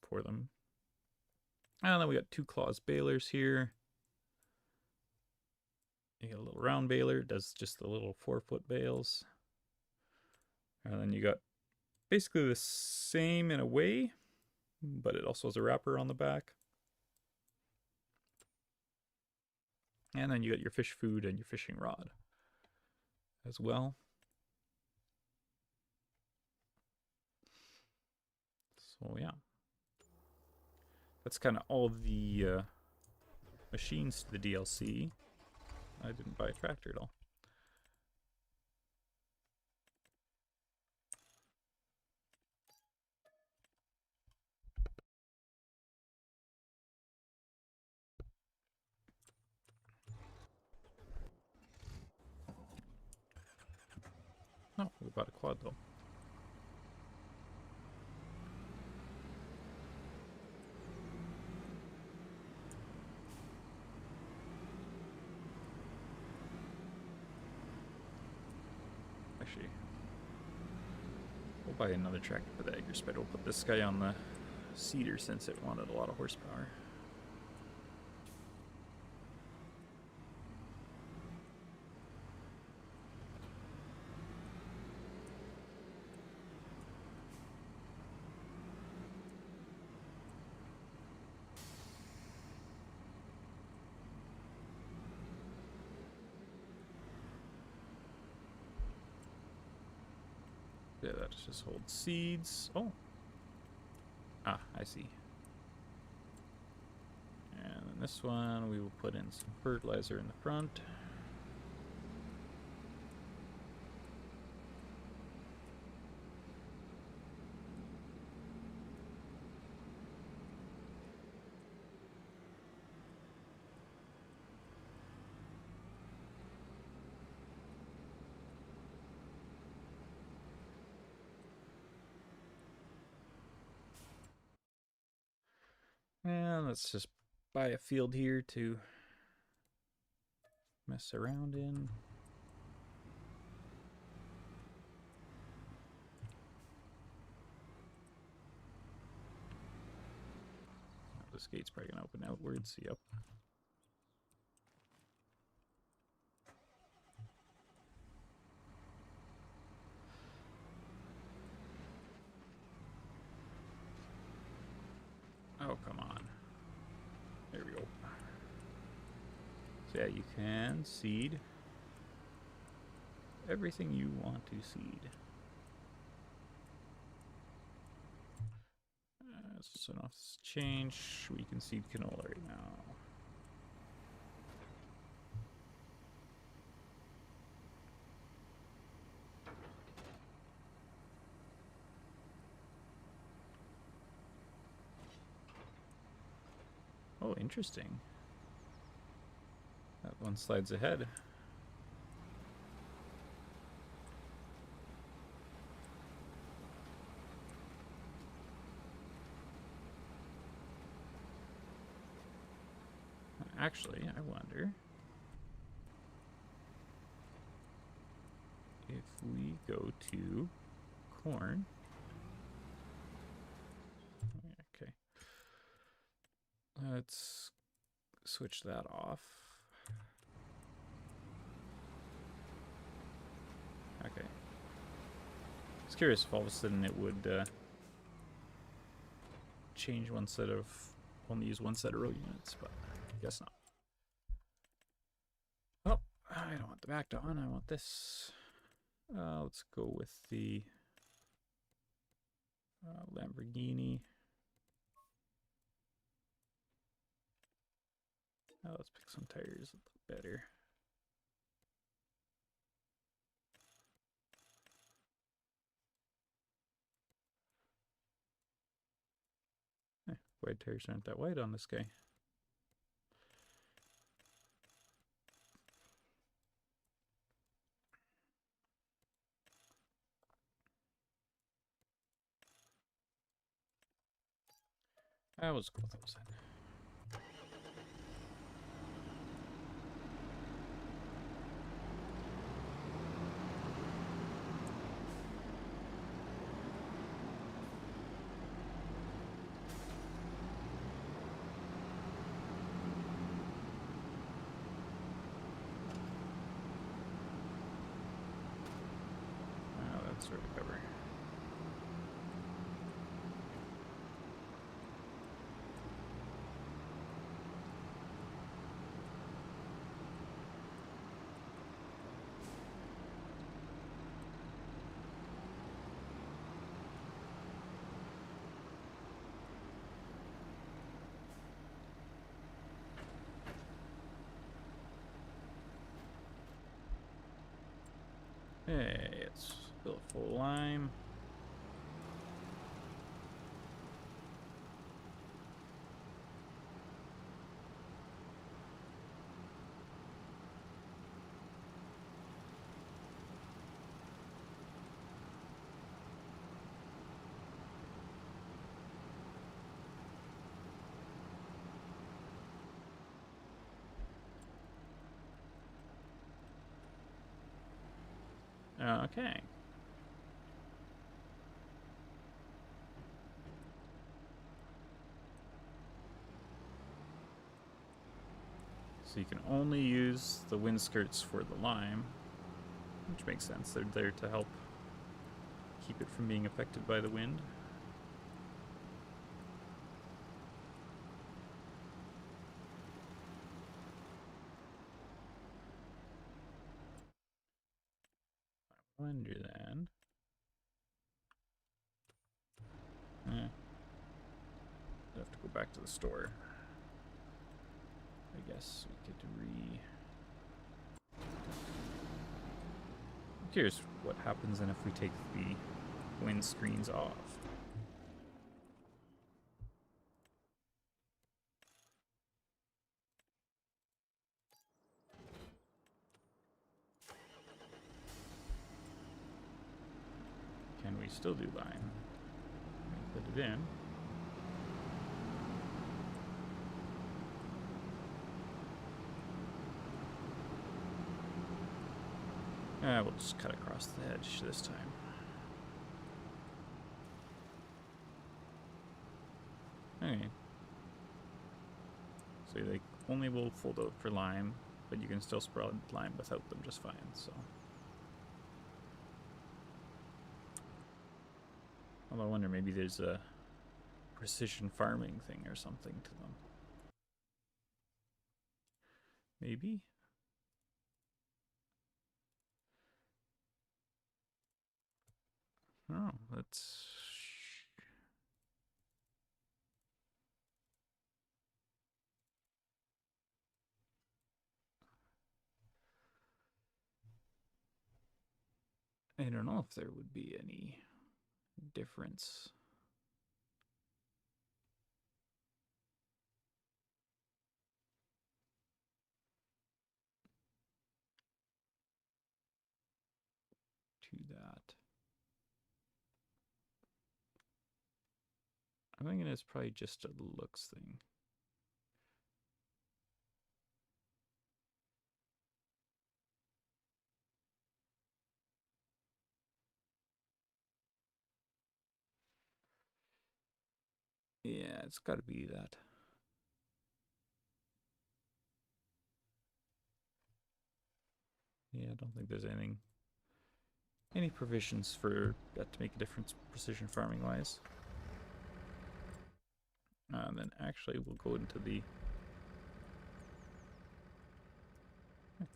for them. And then we got 2 claws balers here. You got a little round baler, does just the little 4-foot bales. And then you got basically the same in a way, but it also has a wrapper on the back. And then you got your fish food and your fishing rod as well. So yeah, that's kind of all the machines to the DLC. I didn't buy a tractor at all. Oh, we bought a quad though. Actually, we'll buy another tractor for the Agri Sped. We'll put this guy on the Cedar since it wanted a lot of horsepower. Yeah, that just holds seeds. Oh. Ah, I see. And then this one, we will put in some fertilizer in the front. And let's just buy a field here to mess around in. This gate's probably gonna open outwards. Yep. Oh, come on. There we go. So yeah, you can seed everything you want to seed. So now let's change. We can seed canola right now. Oh, interesting. That one slides ahead. Actually, I wonder if we go to corn. Okay. Let's switch that off. Okay. I was curious if all of a sudden it would change one set of, only use one set of row units, but I guess not. Oh, I don't want the back on, I want this. Let's go with the Lamborghini. Let's pick some tires a little better. Wide tires aren't that wide on this guy. I was cool with those. Sort of cover. Hey, it's fill it full of lime. Okay. So you can only use the wind skirts for the lime, which makes sense. They're there to help keep it from being affected by the wind. I wonder then. I have to go back to the store. I guess we could I'm curious what happens then if we take the wind screens off. Can we still do lime? Put it in. We'll just cut across the edge this time. Okay. So they only will fold out for lime, but you can still sprout lime without them just fine, so. Although I wonder, maybe there's a precision farming thing or something to them. Maybe? Oh, that's... I don't know if there would be any difference. To that. I'm thinking it's probably just a looks thing. Yeah, it's got to be that. Yeah, I don't think there's any provisions for that to make a difference precision farming wise. And then actually we'll go into the...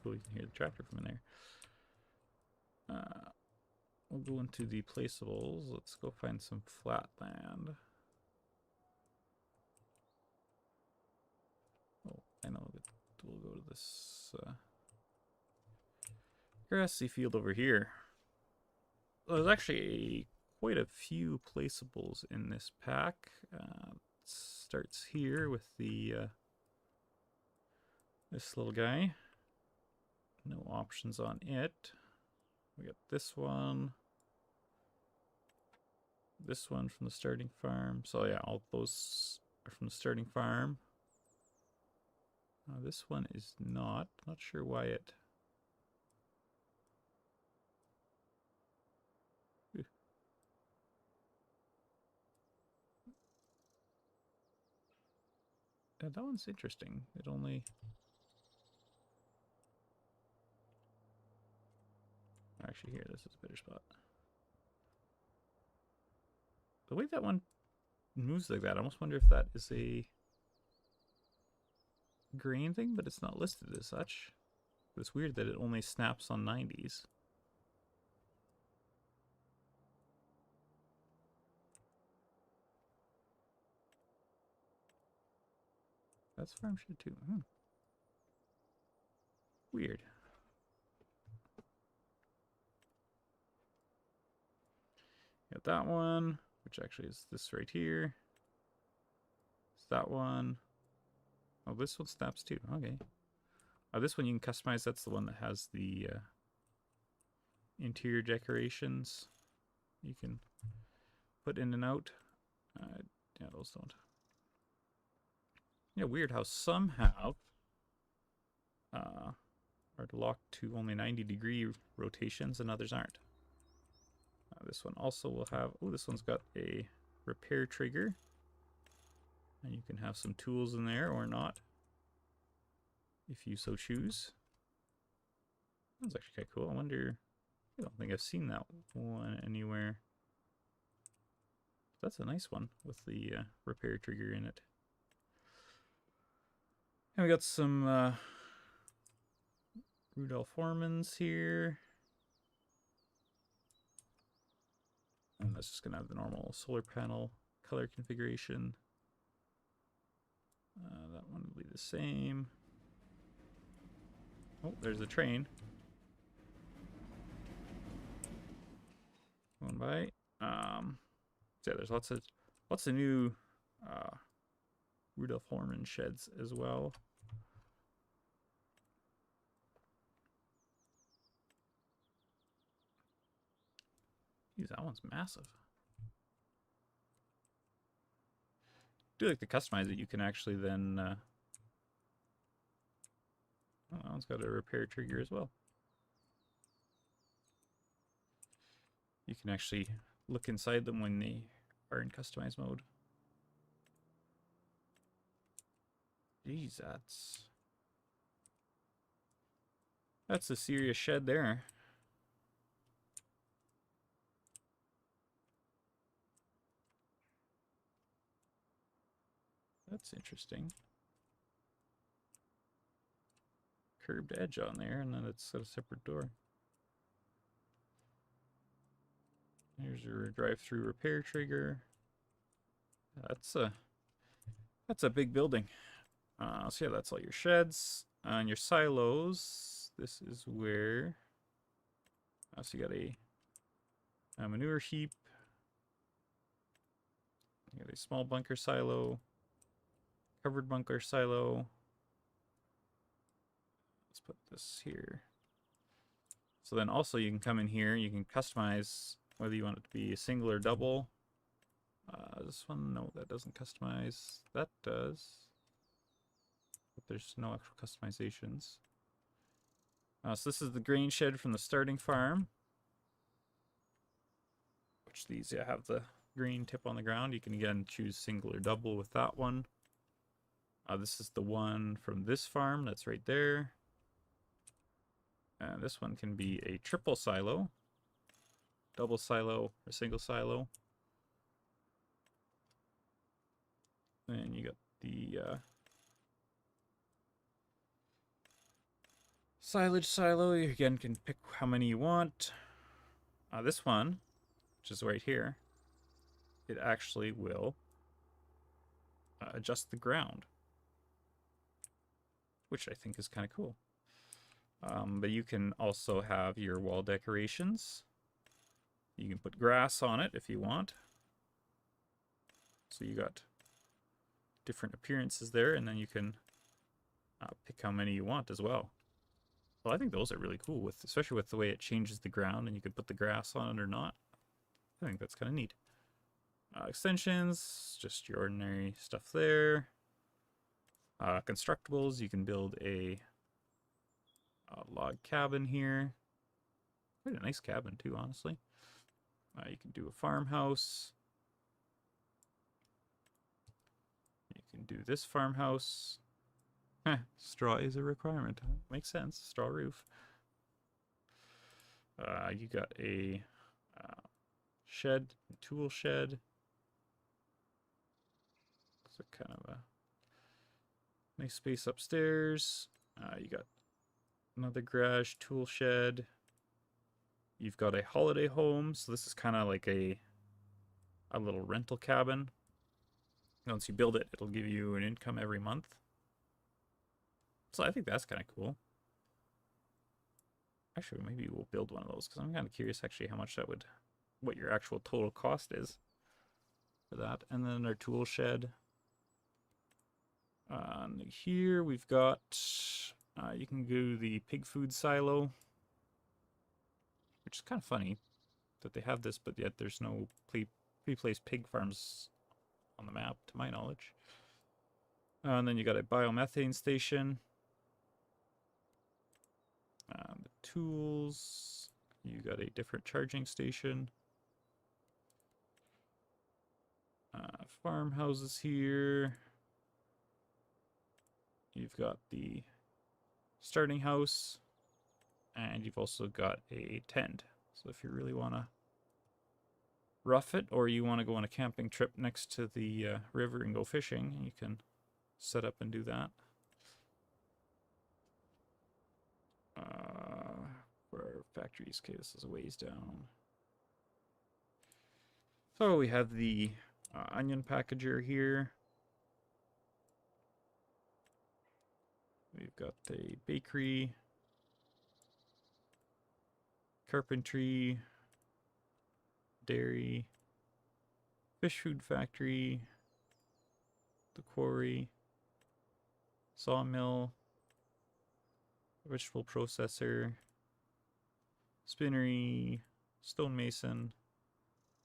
Cool, you can hear the tractor from in there. We'll go into the placeables. Let's go find some flat land. Oh, I know that we'll go to this grassy field over here. There's actually quite a few placeables in this pack. It starts here with the this little guy. No options on it. We got this one from the starting farm. So yeah, all those from the starting farm. This one is not. Not sure why it... Yeah, that one's interesting. It only... Actually, here, this is a better spot. The way that one moves like that, I almost wonder if that is a grain thing, but it's not listed as such. It's weird that it only snaps on 90s. That's farm shed too. Weird. Got that one, which actually is this right here. It's that one. Oh, this one snaps too. Okay. This one you can customize. That's the one that has the interior decorations you can put in and out. Yeah, those don't. Yeah, weird how some have are locked to only 90-degree rotations and others aren't. This one also will have, oh, this one's got a repair trigger. And you can have some tools in there or not, if you so choose. That's actually kind of cool. I wonder, I don't think I've seen that one anywhere. That's a nice one with the repair trigger in it. And we got some Rudolph Hormans here. And that's just going to have the normal solar panel color configuration. That one will be the same. Oh, there's a train. Going by. So yeah, there's lots of new Rudolph Horman sheds as well. Geez, that one's massive. I do like to customize it. You can actually then... oh, that one's got a repair trigger as well. You can actually look inside them when they are in customize mode. Geez, that's a serious shed there. That's interesting. Curved edge on there, and then it's got a separate door. Here's your drive-through repair trigger. That's a big building. So yeah, that's all your sheds and your silos. This is where. So you got a manure heap. You got a small bunker silo. Covered bunker silo. Let's put this here. So then also you can come in here, you can customize whether you want it to be a single or double. This one, no, that doesn't customize. That does. But there's no actual customizations. So this is the grain shed from the starting farm. Which these have the green tip on the ground. You can again choose single or double with that one. This is the one from this farm that's right there. And this one can be a triple silo, double silo, or single silo. Then you got the silage silo. You again can pick how many you want. This one, which is right here, it actually will adjust the ground, which I think is kind of cool. But you can also have your wall decorations. You can put grass on it if you want. So you got different appearances there, and then you can pick how many you want as well. Well, I think those are really cool, especially with the way it changes the ground, and you can put the grass on it or not. I think that's kind of neat. Extensions, just your ordinary stuff there. Constructibles, you can build a log cabin here. Quite a nice cabin too, honestly. You can do a farmhouse. You can do this farmhouse. Straw is a requirement. Makes sense. Straw roof. You got a shed, tool shed. So kind of a nice space upstairs. You got another garage, tool shed. You've got a holiday home, so this is kind of like a little rental cabin. Once you build it, it'll give you an income every month. So I think that's kind of cool. Actually, maybe we'll build one of those because I'm kind of curious actually how much that would, what your actual total cost is for that. And then our tool shed. Here we've got, you can do the pig food silo, which is kind of funny that they have this, but yet there's no pre-placed pig farms on the map, to my knowledge. And then you got a biomethane station. The tools, you got a different charging station. Farmhouses here. You've got the starting house, and you've also got a tent. So if you really want to rough it, or you want to go on a camping trip next to the river and go fishing, you can set up and do that. For our factories, okay, this is a ways down. So we have the onion packager here. We've got a bakery, carpentry, dairy, fish food factory, the quarry, sawmill, vegetable processor, spinnery, stonemason,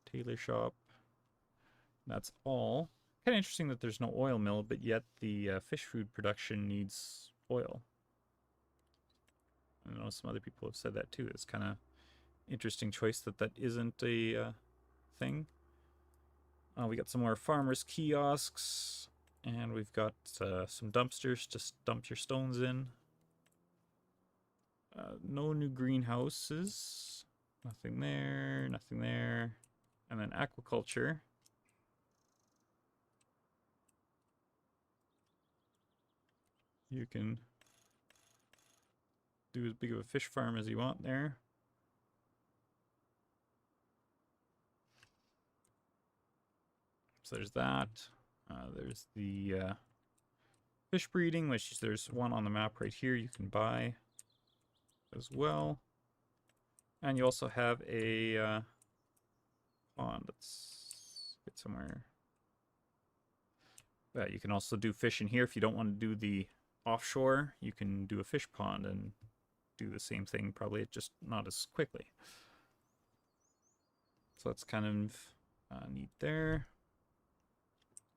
tailor shop. That's all. Kind of interesting that there's no oil mill, but yet the fish food production needs oil. I know some other people have said that too. It's kind of interesting choice that isn't a thing. We got some more farmers kiosks, and we've got some dumpsters to dump your stones in. No new greenhouses. Nothing there, nothing there. And then aquaculture. You can do as big of a fish farm as you want there. So there's that. There's the fish breeding, which there's one on the map right here you can buy as well. And you also have a pond. Let's get somewhere. You can also do fish in here. If you don't want to do the offshore, you can do a fish pond and do the same thing, probably just not as quickly. So that's kind of neat there.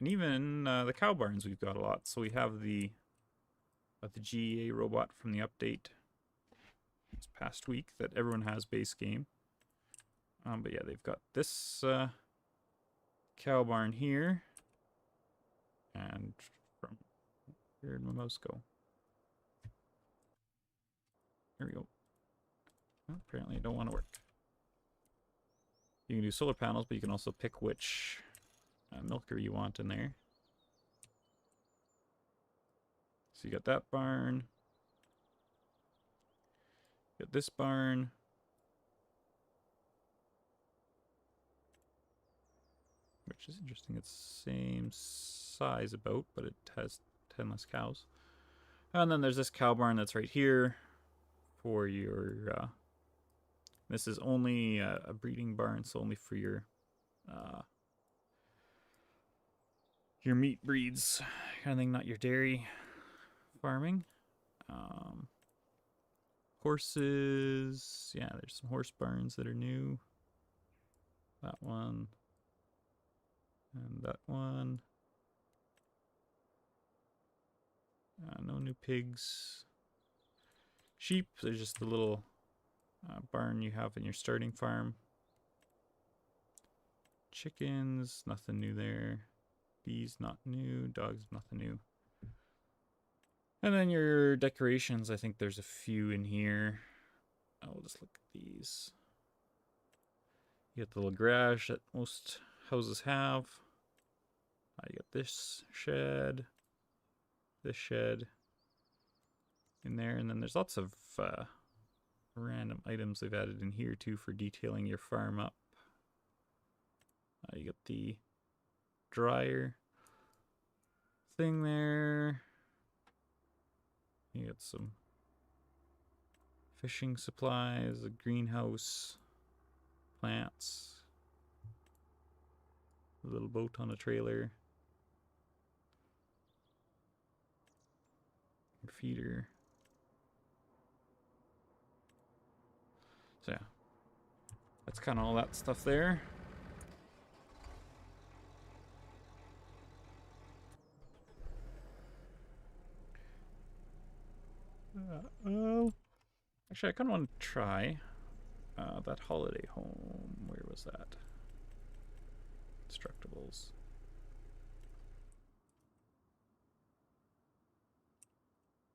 And even the cow barns we've got a lot. So we have the GEA robot from the update this past week that everyone has base game. But yeah, they've got this cow barn here. And from where did my mouse go? There we go. Well, apparently it don't want to work. You can do solar panels, but you can also pick which milker you want in there. So you got that barn. You got this barn. Which is interesting. It's same size about, but it has 10 less cows. And then there's this cow barn that's right here for your... this is only a breeding barn, so only for your meat breeds kind of thing, not your dairy farming. Horses, yeah, there's some horse barns that are new. That one. And that one. No new pigs. Sheep, there's just the little barn you have in your starting farm. Chickens, nothing new there. Bees, not new. Dogs, nothing new. And then your decorations, I think there's a few in here. I'll just look at these. You get the little garage that most houses have. You got this shed in there, and then there's lots of random items they've added in here too for detailing your farm up. You got the dryer thing there. You got some fishing supplies, a greenhouse, plants, a little boat on a trailer, your feeder. So yeah, that's kind of all that stuff there. Actually, I kind of want to try that holiday home. Where was that? Constructables.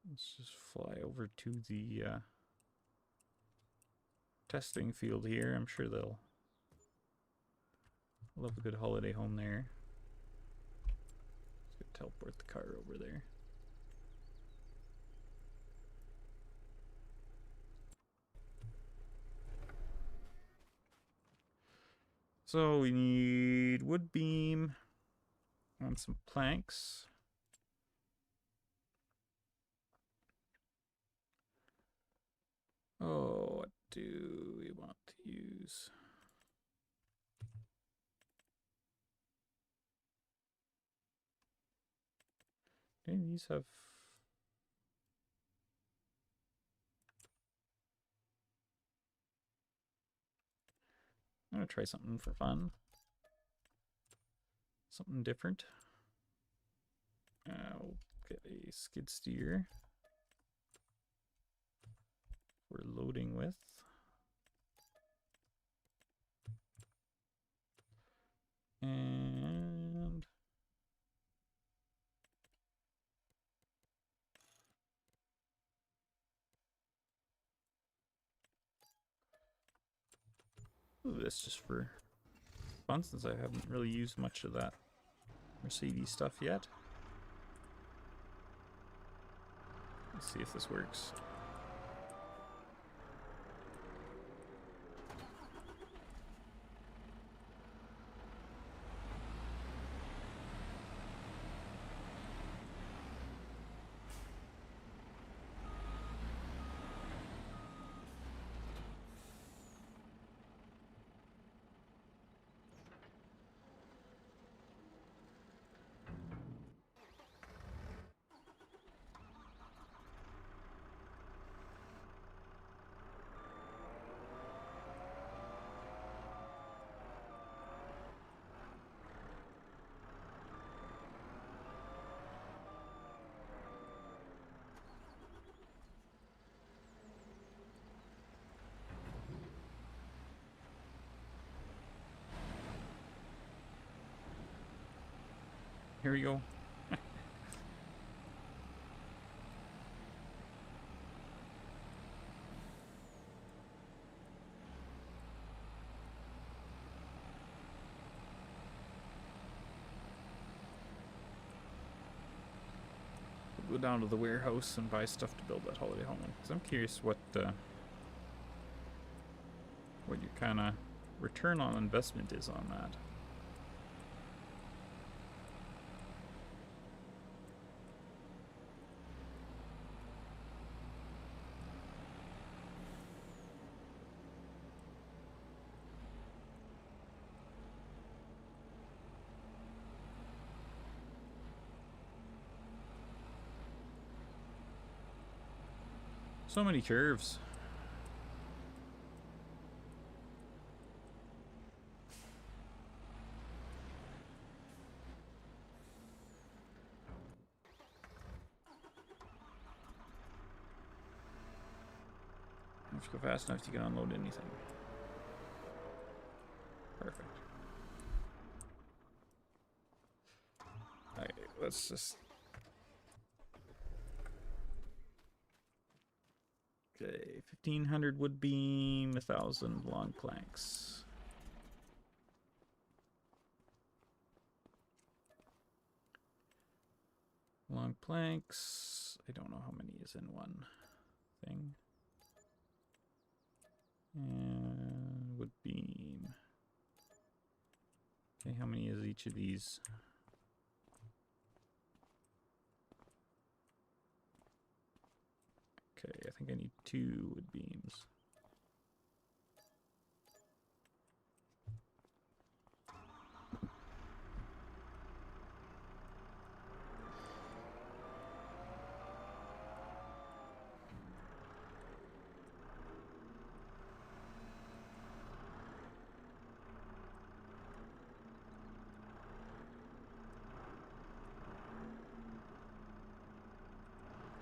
Let's just fly over to the testing field here. I'm sure they'll love a good holiday home there. Let's go teleport the car over there. So we need wood beam and some planks. Oh, what do we want to use? Do any of these have... I'm gonna try something for fun. Something different. I'll get a skid steer. We're loading with. And this just for fun, since I haven't really used much of that Mercedes stuff yet. Let's see if this works. Here we go. We'll go down to the warehouse and buy stuff to build that holiday home in. Because I'm curious what your kind of return on investment is on that. So many curves. If you go fast enough, you can unload anything. Perfect. Okay, let's just... Okay, 1,500 wood beam, 1,000 long planks. Long planks. I don't know how many is in one thing. And wood beam. Okay, how many is each of these? Okay, I think I need 2 wood beams.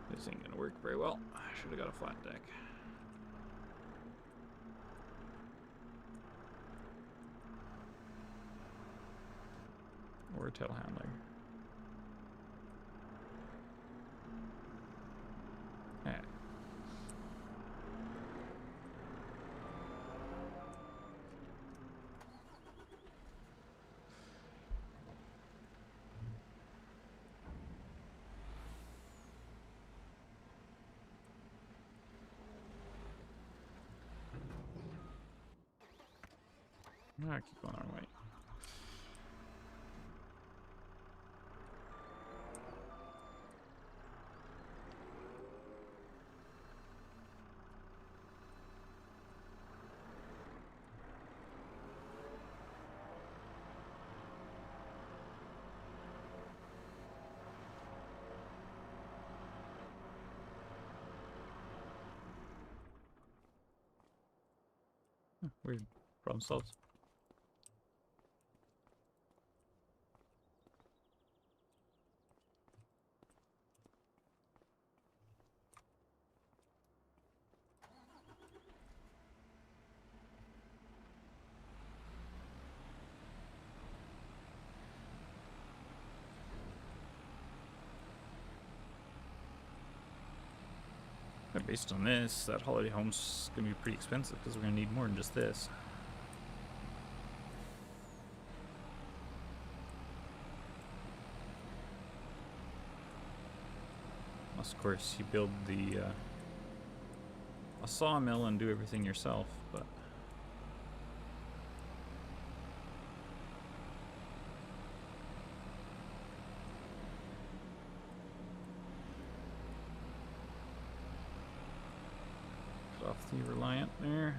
This ain't gonna work very well. I should have got a flat deck. Or a telehandler. Ah. I keep going our way. Weird. Problem solved. Based on this, that holiday home's gonna be pretty expensive because we're gonna need more than just this. Unless, of course, you build the a sawmill and do everything yourself, but cut off the Reliant there.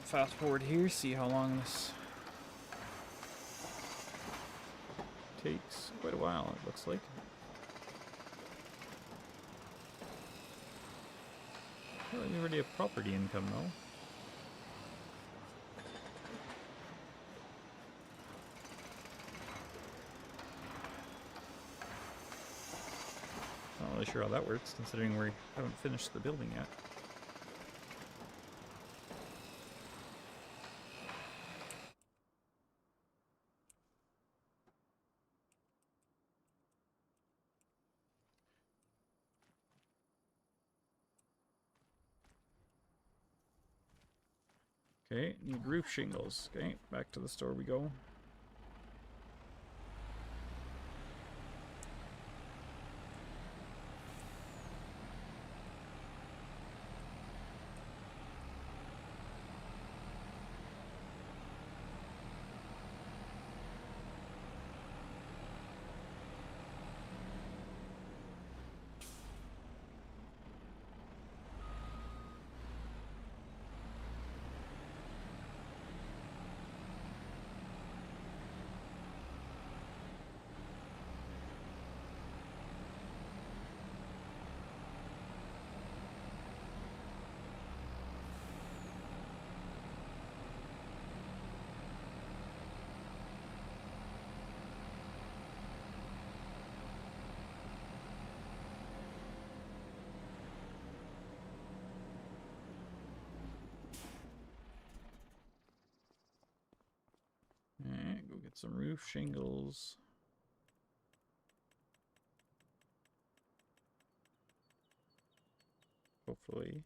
Fast forward here, see how long this takes. Quite a while, it looks like. Well, you already have property income, though. Not really sure how that works, considering we haven't finished the building yet. Okay, need roof shingles. Okay, back to the store we go. Get some roof shingles. Hopefully.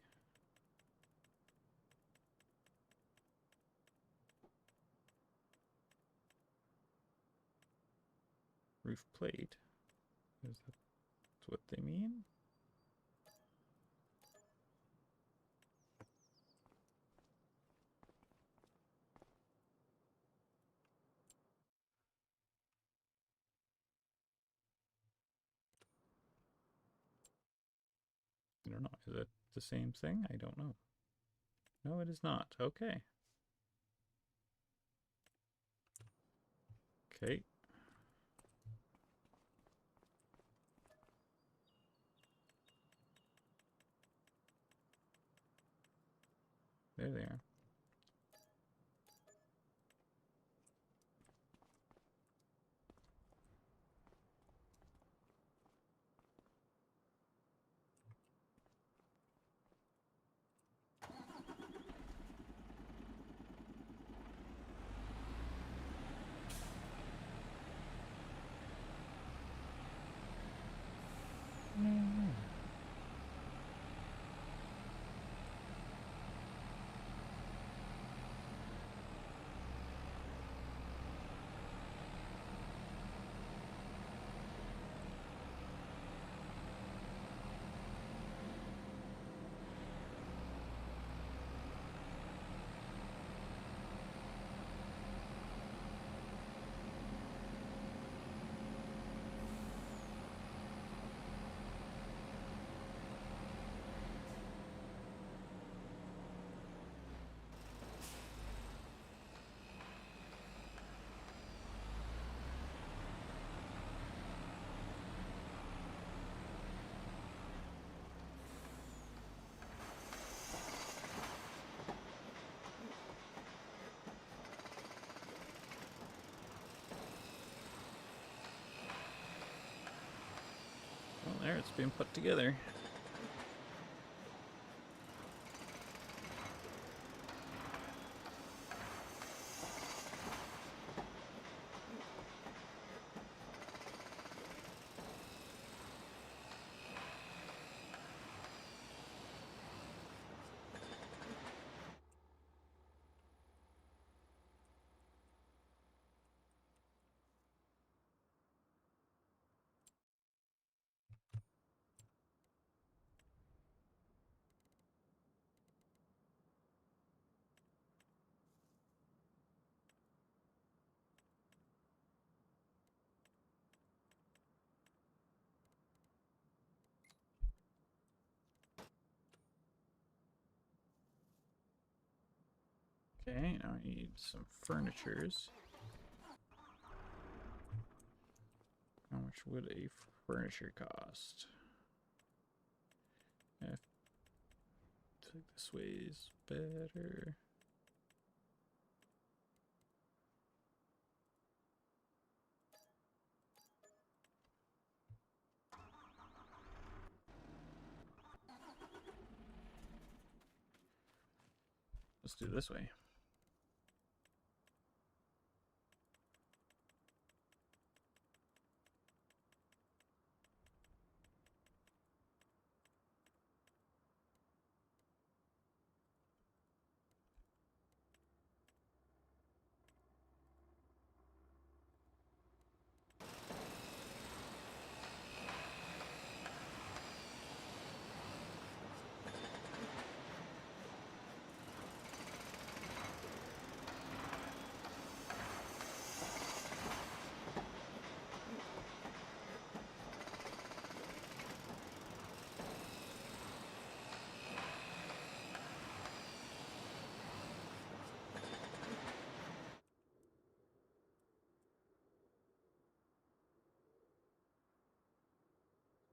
Roof plate. Is that what they mean? I don't know. Is it the same thing? I don't know. No, it is not. Okay. Okay. There they are. Well, there it's being put together. Okay, now I need some furnitures. How much would a furniture cost? I think this way is better. Let's do it this way.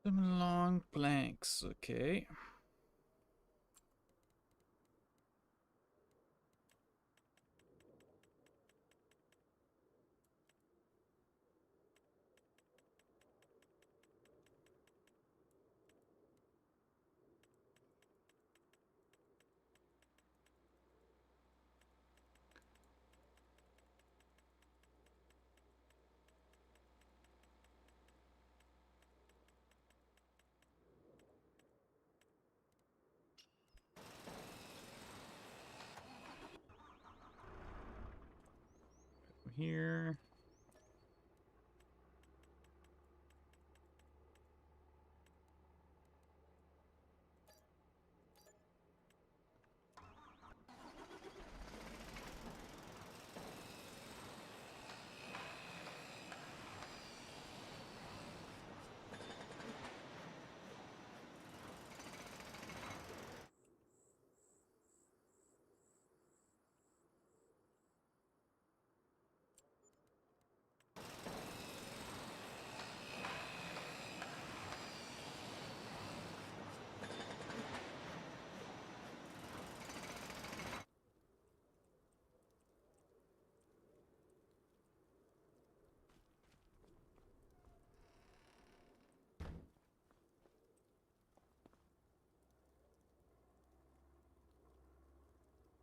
Some long planks, okay. here.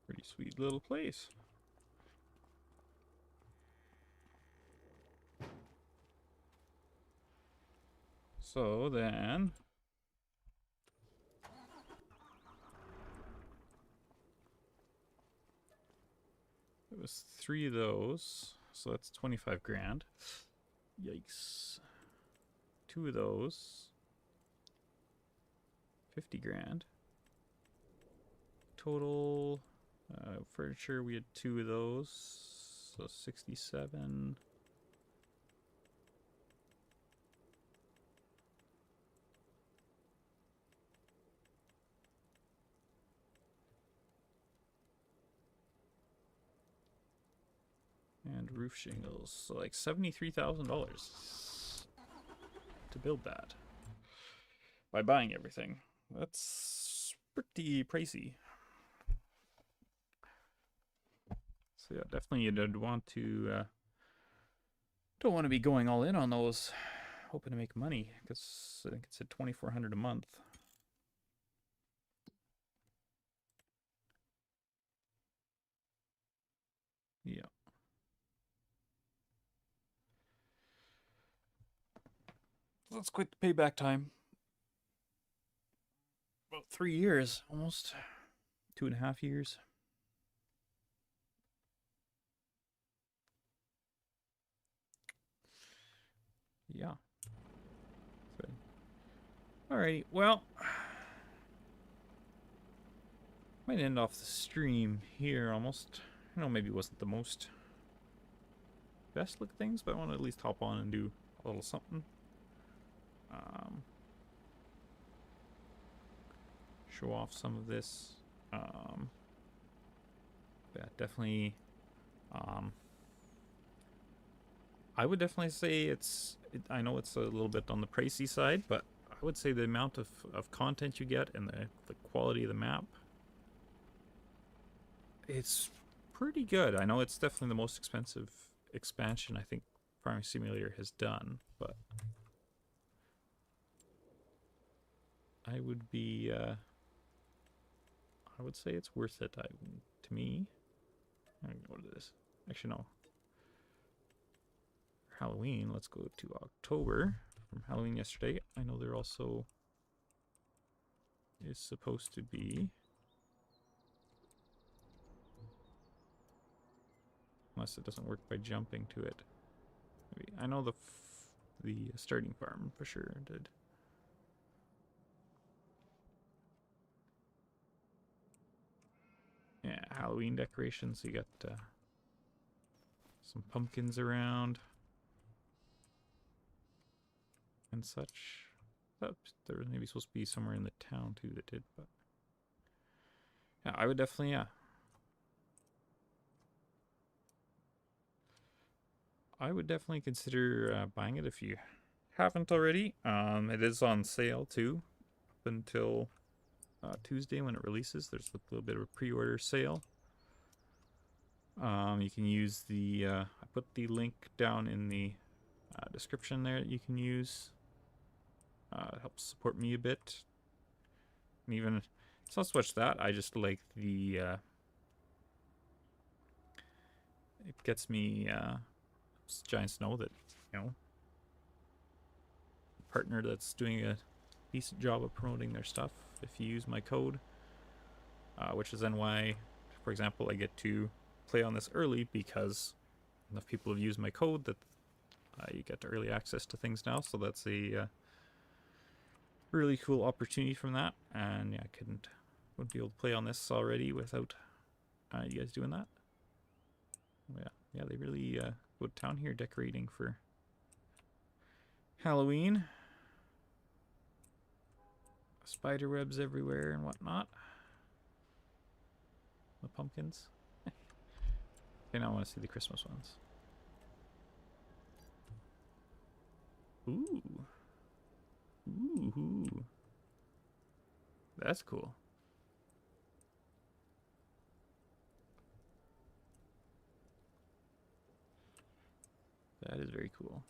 Pretty sweet little place. So then, it was 3 of those, so that's 25 grand. Yikes. 2 of those, 50 grand. Total furniture, we had 2 of those, so 67. And roof shingles, so like $73,000 to build that by buying everything. That's pretty pricey. So yeah, definitely you'd want to don't want to be going all in on those, hoping to make money, because I think it's at $2,400 a month. Yeah. That's quite the payback time. About 3 years, almost 2.5 years. Yeah. So, alrighty, well, might end off the stream here almost. I know maybe it wasn't the most best look things, but I want to at least hop on and do a little something. Show off some of this. Yeah, definitely. I would definitely say I know it's a little bit on the pricey side, but I would say the amount of content you get and the quality of the map, it's pretty good. I know it's definitely the most expensive expansion I think Farming Simulator has done, but I would say it's worth it. To me, I'm gonna go to this. Actually, no. Halloween. Let's go to October from Halloween yesterday. I know there also is supposed to be, unless it doesn't work by jumping to it. Maybe. I know the starting farm for sure did. Yeah, Halloween decorations. You got some pumpkins around and such. There was maybe supposed to be somewhere in the town too that did, but yeah, I would definitely, yeah. I would definitely consider buying it if you haven't already. It is on sale too, up until Tuesday when it releases. There's a little bit of a pre-order sale. You can use the, I put the link down in the description there that you can use. It helps support me a bit. And even, it's not so much that, I just like the, it gets me, Giants know that, you know, partner that's doing a decent job of promoting their stuff if you use my code, which is then why, for example, I get to play on this early, because enough people have used my code that you get early access to things now. So that's a really cool opportunity from that. And yeah, I wouldn't be able to play on this already without you guys doing that. Yeah, they really go to town here decorating for Halloween. Spider webs everywhere and whatnot. The pumpkins. Okay, now I want to see the Christmas ones. Ooh. Ooh. That's cool. That is very cool.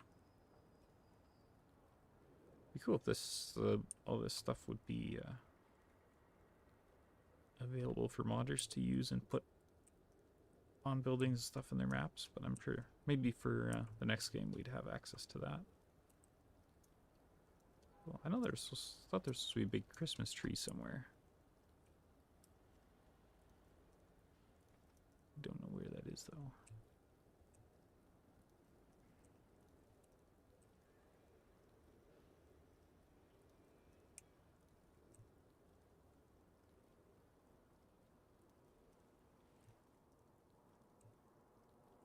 Be cool if this all this stuff would be available for modders to use and put on buildings and stuff in their maps, but I'm sure maybe for the next game we'd have access to that. Well, I know thought there's supposed to be a big Christmas tree somewhere. Don't know where that is though.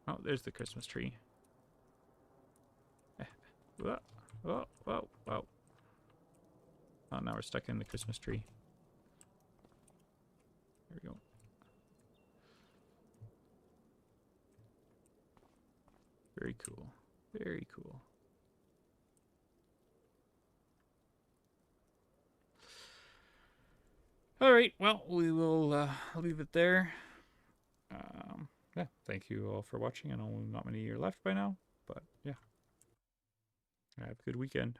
Oh, there's the Christmas tree. Whoa, whoa, whoa, whoa. Oh, now we're stuck in the Christmas tree. There we go. Very cool. Very cool. All right, well, we will leave it there. Yeah, thank you all for watching. I know not many are left by now, but yeah. Have a good weekend.